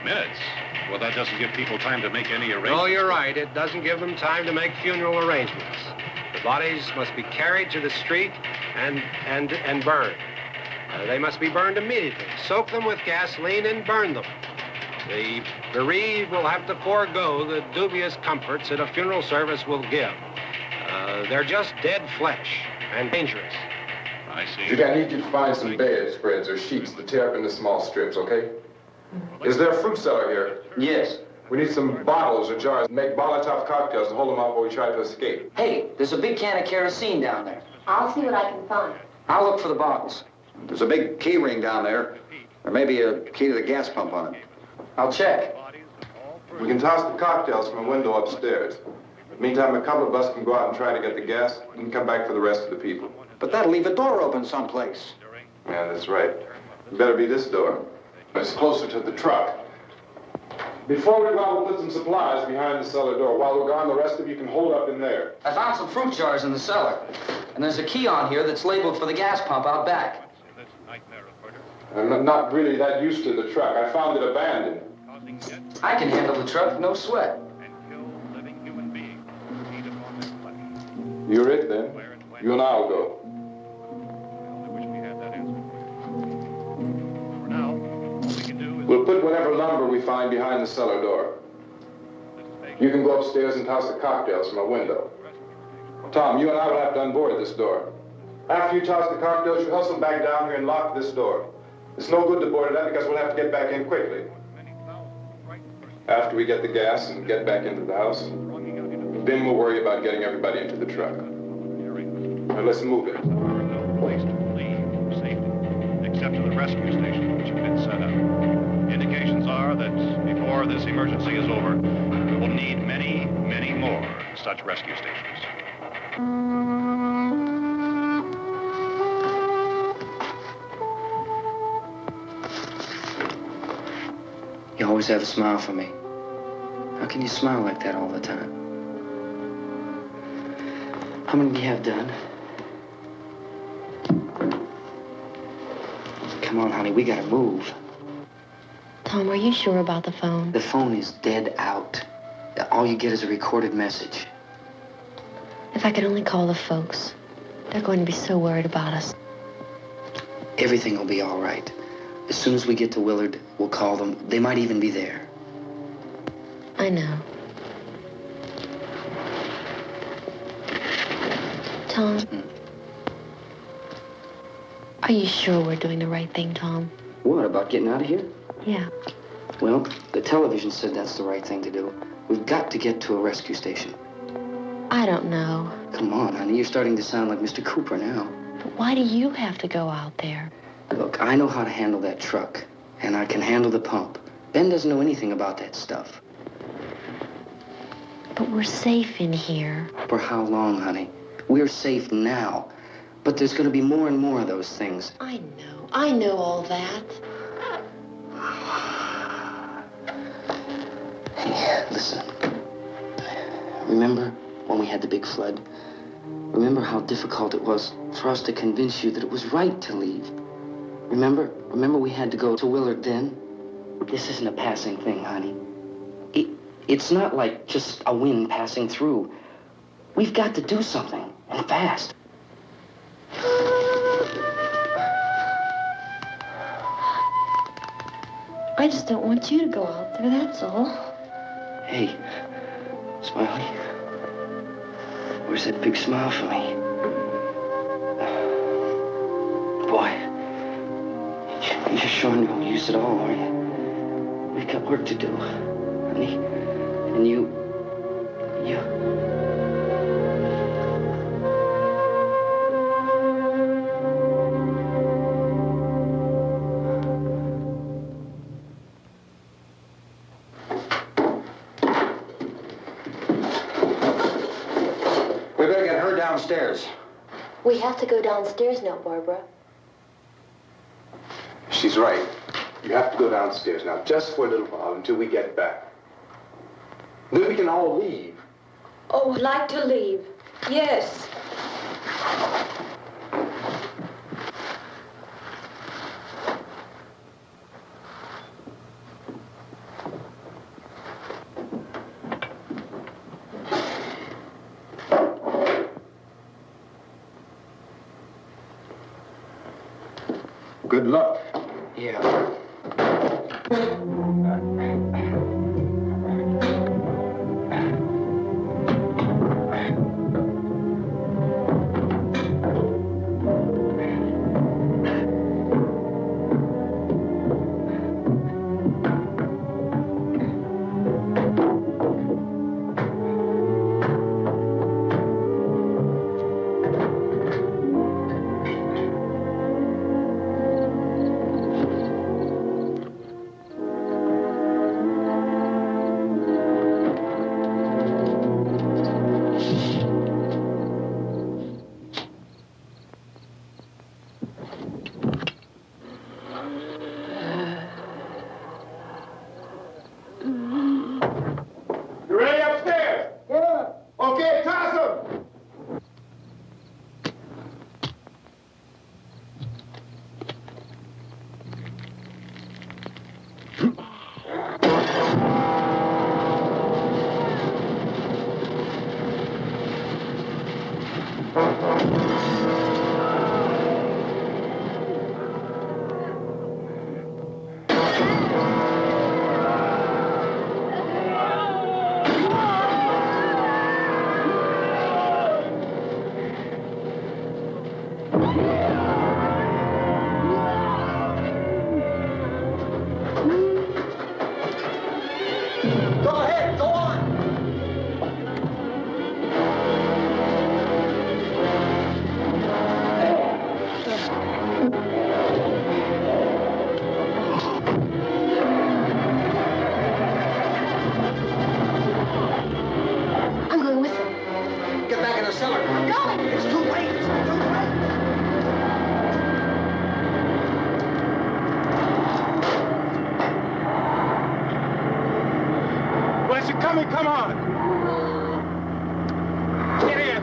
Minutes? Well, that doesn't give people time to make any arrangements. Oh, you're right. It doesn't give them time to make funeral arrangements. The bodies must be carried to the street and burned. They must be burned immediately. Soak them with gasoline and burn them. The bereaved will have to forego the dubious comforts that a funeral service will give. They're just dead flesh and dangerous. I see. Judy, I need you to find some bedspreads or sheets to tear up into small strips, okay? Is there a fruit cellar here? Yes. We need some bottles or jars to make Molotov cocktails to hold them out while we try to escape. Hey, there's a big can of kerosene down there. I'll see what I can find. I'll look for the bottles. There's a big key ring down there. There may be a key to the gas pump on it. I'll check. We can toss the cocktails from a window upstairs. Meantime, a couple of us can go out and try to get the gas and come back for the rest of the people. But that'll leave a door open someplace. Yeah, that's right. It better be this door. It's closer to the truck. Before we go out, we'll put some supplies behind the cellar door. While we're gone, the rest of you can hold up in there. I found some fruit jars in the cellar. And there's a key on here that's labeled for the gas pump out back. I'm not really that used to the truck. I found it abandoned. I can handle the truck, no sweat. You're it, then. You and I'll go. We'll put whatever lumber we find behind the cellar door. You can go upstairs and toss the cocktails from a window. Tom, you and I will have to unboard this door. After you toss the cocktails, you hustle back down here and lock this door. It's no good to board it up because we'll have to get back in quickly. After we get the gas and get back into the house, then we'll worry about getting everybody into the truck. Now let's move it. No place to leave safely, except to the rescue stations which have been set up. Indications are that before this emergency is over, we will need many, many more such rescue stations. You always have a smile for me. How can you smile like that all the time? How many do you have done? Come on, honey, we gotta move. Tom, are you sure about the phone? The phone is dead out. All you get is a recorded message. If I could only call the folks. They're going to be so worried about us. Everything will be all right. As soon as we get to Willard, we'll call them. They might even be there. I know. Tom? Are you sure we're doing the right thing, Tom? What, about getting out of here? Yeah. Well, the television said that's the right thing to do. We've got to get to a rescue station. I don't know. Come on, honey. You're starting to sound like Mr. Cooper now. But why do you have to go out there? Look, I know how to handle that truck, and I can handle the pump. Ben doesn't know anything about that stuff. But we're safe in here. For how long, honey? We're safe now. But there's going to be more and more of those things. I know. I know all that. Hey, listen. Remember when we had the big flood? Remember how difficult it was for us to convince you that it was right to leave? Remember we had to go to Willard then? This isn't a passing thing, honey. It's not like just a wind passing through. We've got to do something, and fast. I just don't want you to go out there, that's all. Hey, Smiley. Where's that big smile for me? Boy, you're showing no use at all, are you? We've got work to do, honey. And you... We better get her downstairs. We have to go downstairs now, Barbara. She's right. You have to go downstairs now, just for a little while, until we get back. Then we can all leave. Oh, I'd like to leave. Yes. Good luck. Yeah. You ready upstairs? Yeah. Okay, toss 'em. Go ahead, go on. I'm going with them. Get back in the cellar. I'm going. It's too late. It's too late. Where's it coming? Come on. Get in.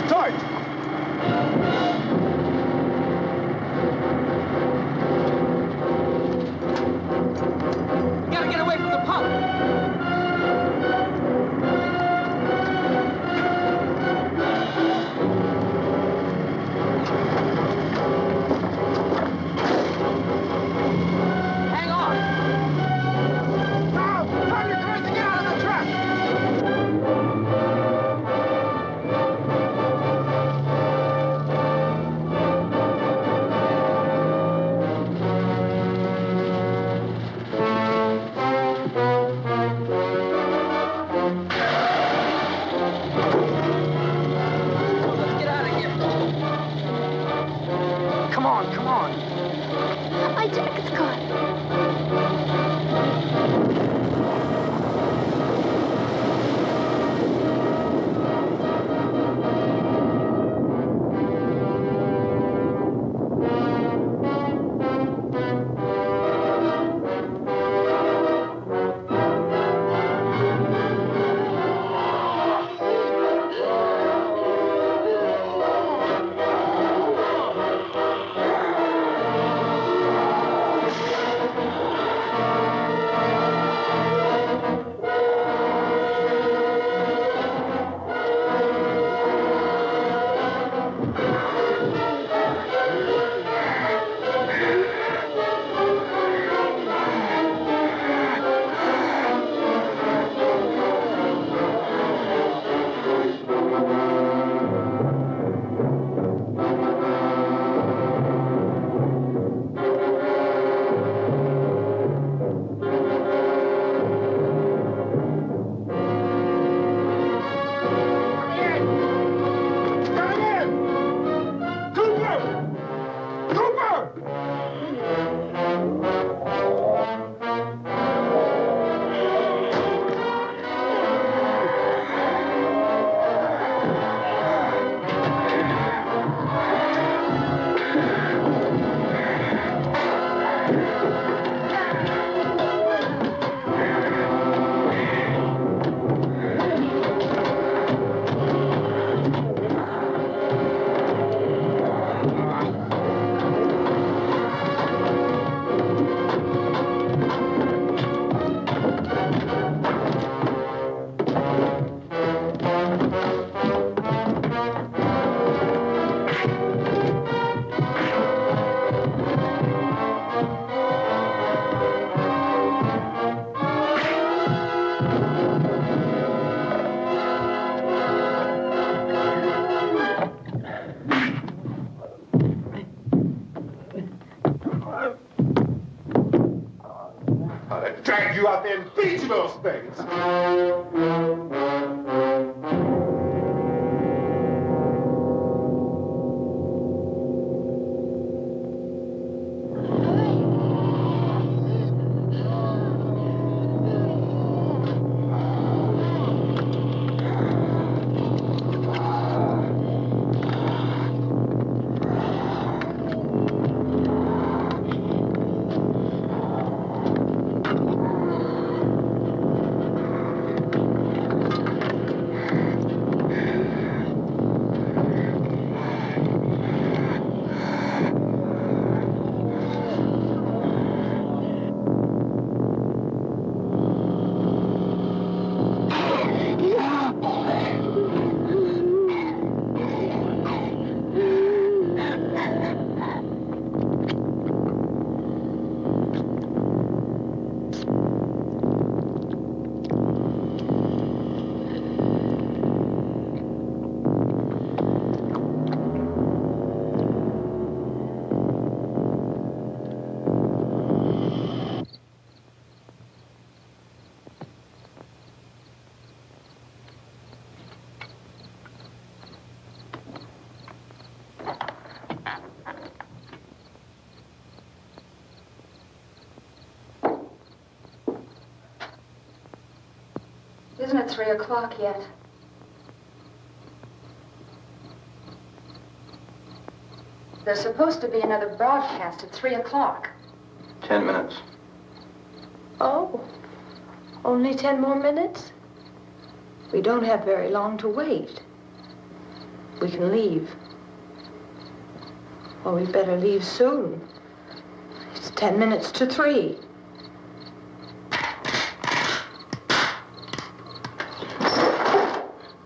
the torch. You gotta get away from the pump. Hang on. Now, turn your cars and get out of the truck. Let's get out of here. Come on, come on. My jacket's caught. I'd drag you out there and beat you those things. Isn't it 3 o'clock yet? There's supposed to be another broadcast at 3 o'clock. 10 minutes. Oh, only 10 more minutes? We don't have very long to wait. we can leave. Well, we better leave soon. It's 10 minutes to 3.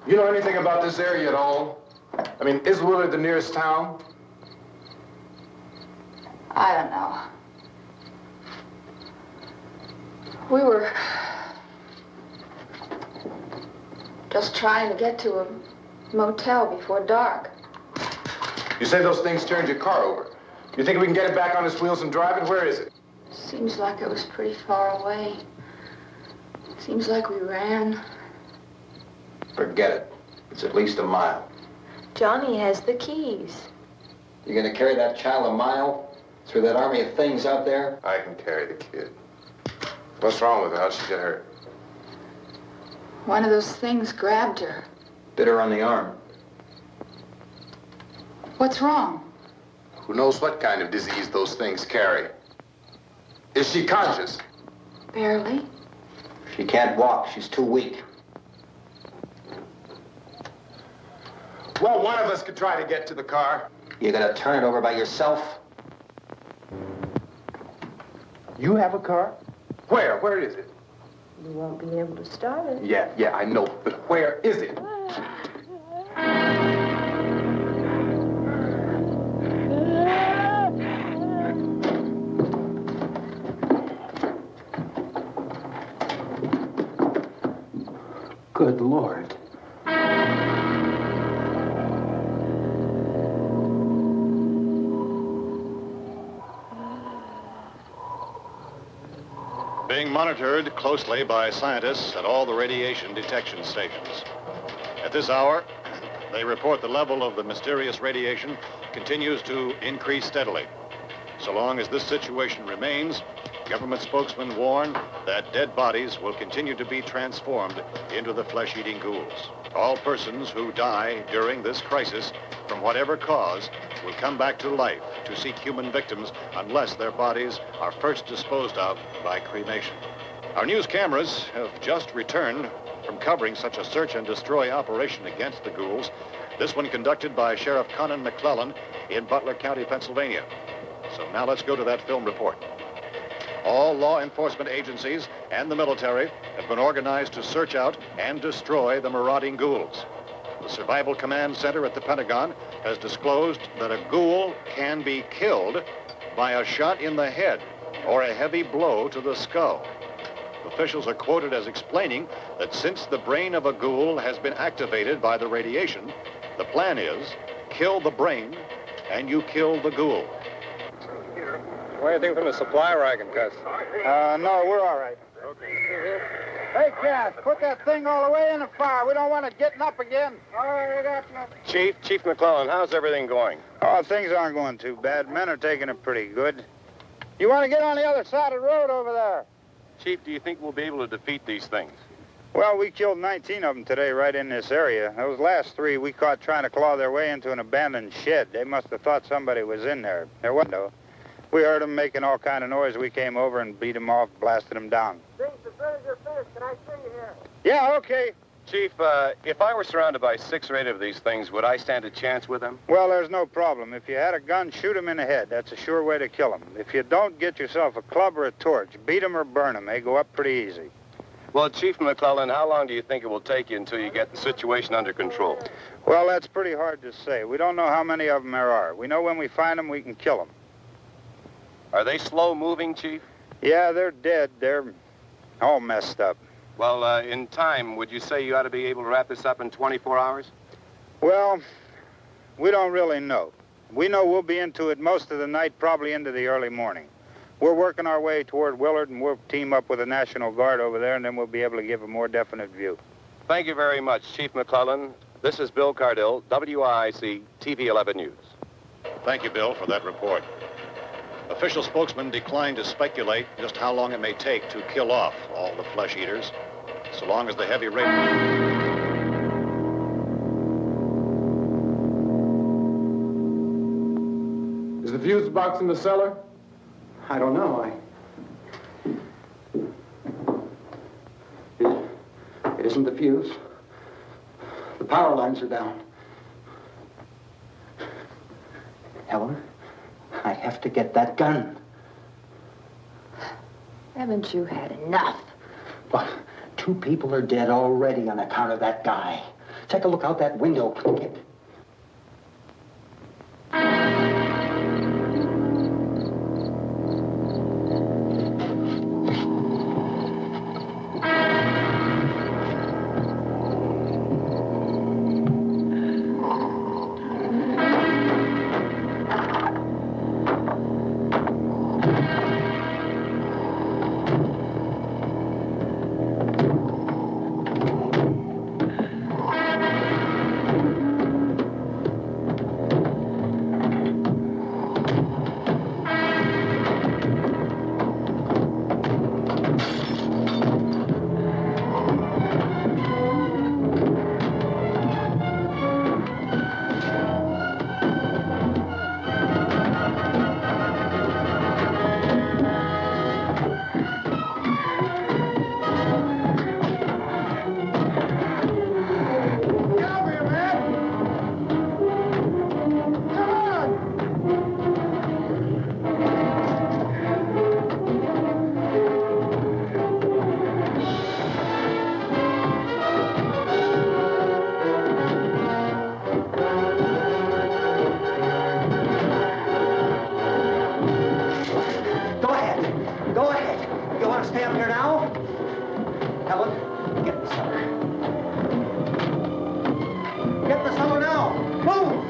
You know anything about this area at all? I mean, is Willard the nearest town? I don't know. We were just trying to get to a motel before dark. You say those things turned your car over. You think we can get it back on its wheels and drive it? Where is it? Seems like it was pretty far away. Seems like we ran. Forget it. It's at least a mile. Johnny has the keys. You gonna carry that child a mile through that army of things out there? I can carry the kid. What's wrong with her? How'd she get hurt? One of those things grabbed her. Bit her on the arm. What's wrong? Who knows what kind of disease those things carry? Is she conscious? Barely. She can't walk. She's too weak. Well, one of us could try to get to the car. You gonna turn it over by yourself? You have a car? Where? Where is it? You won't be able to start it. Yeah, I know. But where is it? Good Lord. Being monitored closely by scientists at all the radiation detection stations. At this hour, they report the level of the mysterious radiation continues to increase steadily. So long as this situation remains, government spokesmen warn that dead bodies will continue to be transformed into the flesh-eating ghouls. All persons who die during this crisis, from whatever cause, will come back to life to seek human victims unless their bodies are first disposed of by cremation. Our news cameras have just returned from covering such a search and destroy operation against the ghouls, this one conducted by Sheriff Conan McClellan in Butler County, Pennsylvania. So now let's go to that film report. All law enforcement agencies and the military have been organized to search out and destroy the marauding ghouls. The Survival Command Center at the Pentagon has disclosed that a ghoul can be killed by a shot in the head or a heavy blow to the skull. Officials are quoted as explaining that since the brain of a ghoul has been activated by the radiation, the plan is kill the brain and you kill the ghoul. What do you think from the supply wagon, Cuz? No, we're all right. Okay. Hey, Cass, put that thing all the way in the fire. We don't want it getting up again. All right, I got nothing. Chief McClellan, how's everything going? Oh, things aren't going too bad. Men are taking it pretty good. You want to get on the other side of the road over there? Chief, do you think we'll be able to defeat these things? Well, we killed 19 of them today right in this area. Those last 3 we caught trying to claw their way into an abandoned shed. They must have thought somebody was in there. There wasn't, though. We heard them making all kind of noise. We came over and beat them off, blasted them down. Things, as soon as you're finished, can I see you here? Yeah, okay. Chief, if I were surrounded by 6 or 8 of these things, would I stand a chance with them? Well, there's no problem. If you had a gun, shoot them in the head. That's a sure way to kill them. If you don't, get yourself a club or a torch. Beat them or burn them. They go up pretty easy. Well, Chief McClellan, how long do you think it will take you until you get the situation under control? Well, that's pretty hard to say. We don't know how many of them there are. We know when we find them, we can kill them. Are they slow-moving, Chief? Yeah, they're dead. They're all messed up. Well, in time, would you say you ought to be able to wrap this up in 24 hours? Well, we don't really know. We know we'll be into it most of the night, probably into the early morning. We're working our way toward Willard, and we'll team up with the National Guard over there, and then we'll be able to give a more definite view. Thank you very much, Chief McClellan. This is Bill Cardill, WIC TV 11 News. Thank you, Bill, for that report. Official spokesman declined to speculate just how long it may take to kill off all the flesh eaters, so long as the heavy radiation... Is the fuse box in the cellar? I don't know. It isn't the fuse. The power lines are down. Helen, I have to get that gun. Haven't you had enough? But 2 people are dead already on account of that guy. Take a look out that window. Get... Go ahead. You want to stay up here now? Helen, get the cellar. Get the cellar now. Move!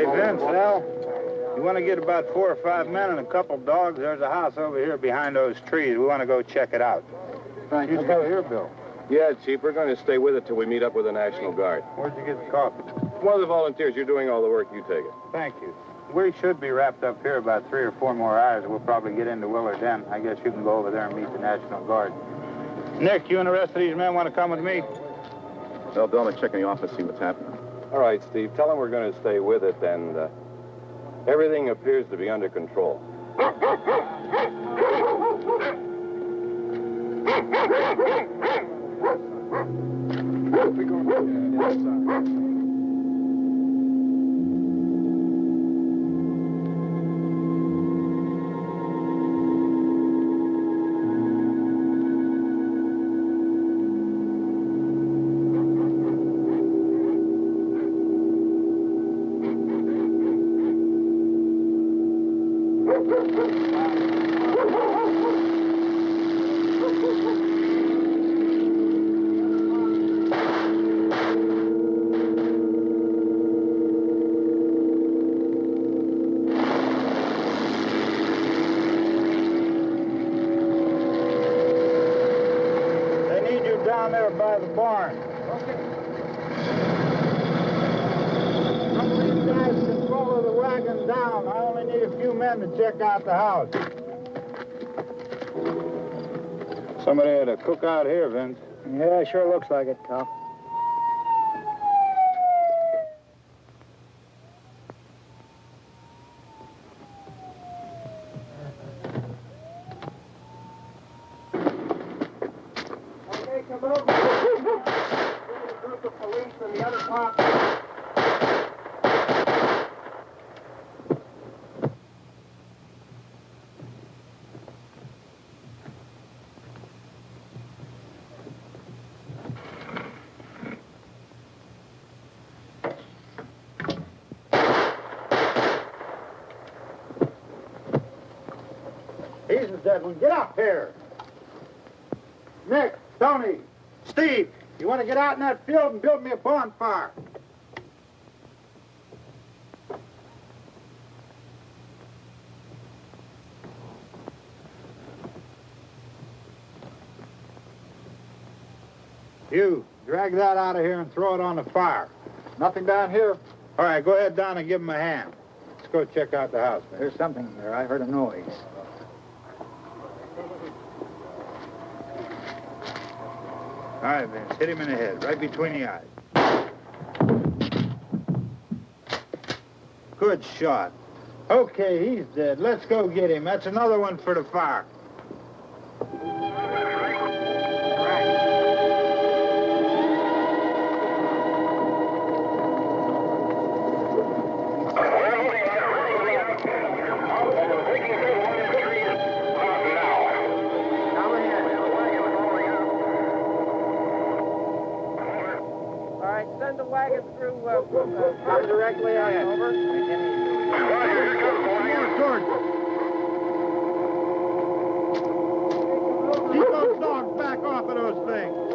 Hey, Vince, Al, you want to get about 4 or 5 men and a couple dogs? There's a house over here behind those trees. We want to go check it out. Thank you. Go here, Bill. Yeah, Chief, we're going to stay with it till we meet up with the National Guard. Where'd you get the coffee? One of the volunteers, you're doing all the work, you take it. Thank you. We should be wrapped up here about 3 or 4 more hours. We'll probably get into Willard then. I guess you can go over there and meet the National Guard. Nick, you and the rest of these men want to come with me? Well, Bill, let's check in the office, see what's happening. All right, Steve, tell them we're going to stay with it, and everything appears to be under control. Down there by the barn. Okay. Some of these guys can follow the wagon down. I only need a few men to check out the house. Somebody had a cookout here, Vince. Yeah, sure looks like it, Cal. Come over. There's a group of police in the other part. He's the dead one. Get up here. Nick, Tony, Steve, you want to get out in that field and build me a bonfire? You, drag that out of here and throw it on the fire. Nothing down here. All right, go ahead down and give him a hand. Let's go check out the house. There's something there. I heard a noise. All right, Vince, hit him in the head, right between the eyes. Good shot. Okay, he's dead. Let's go get him. That's another one for the fire. Send the wagon through, come directly on over. Keep those dogs back off of those things.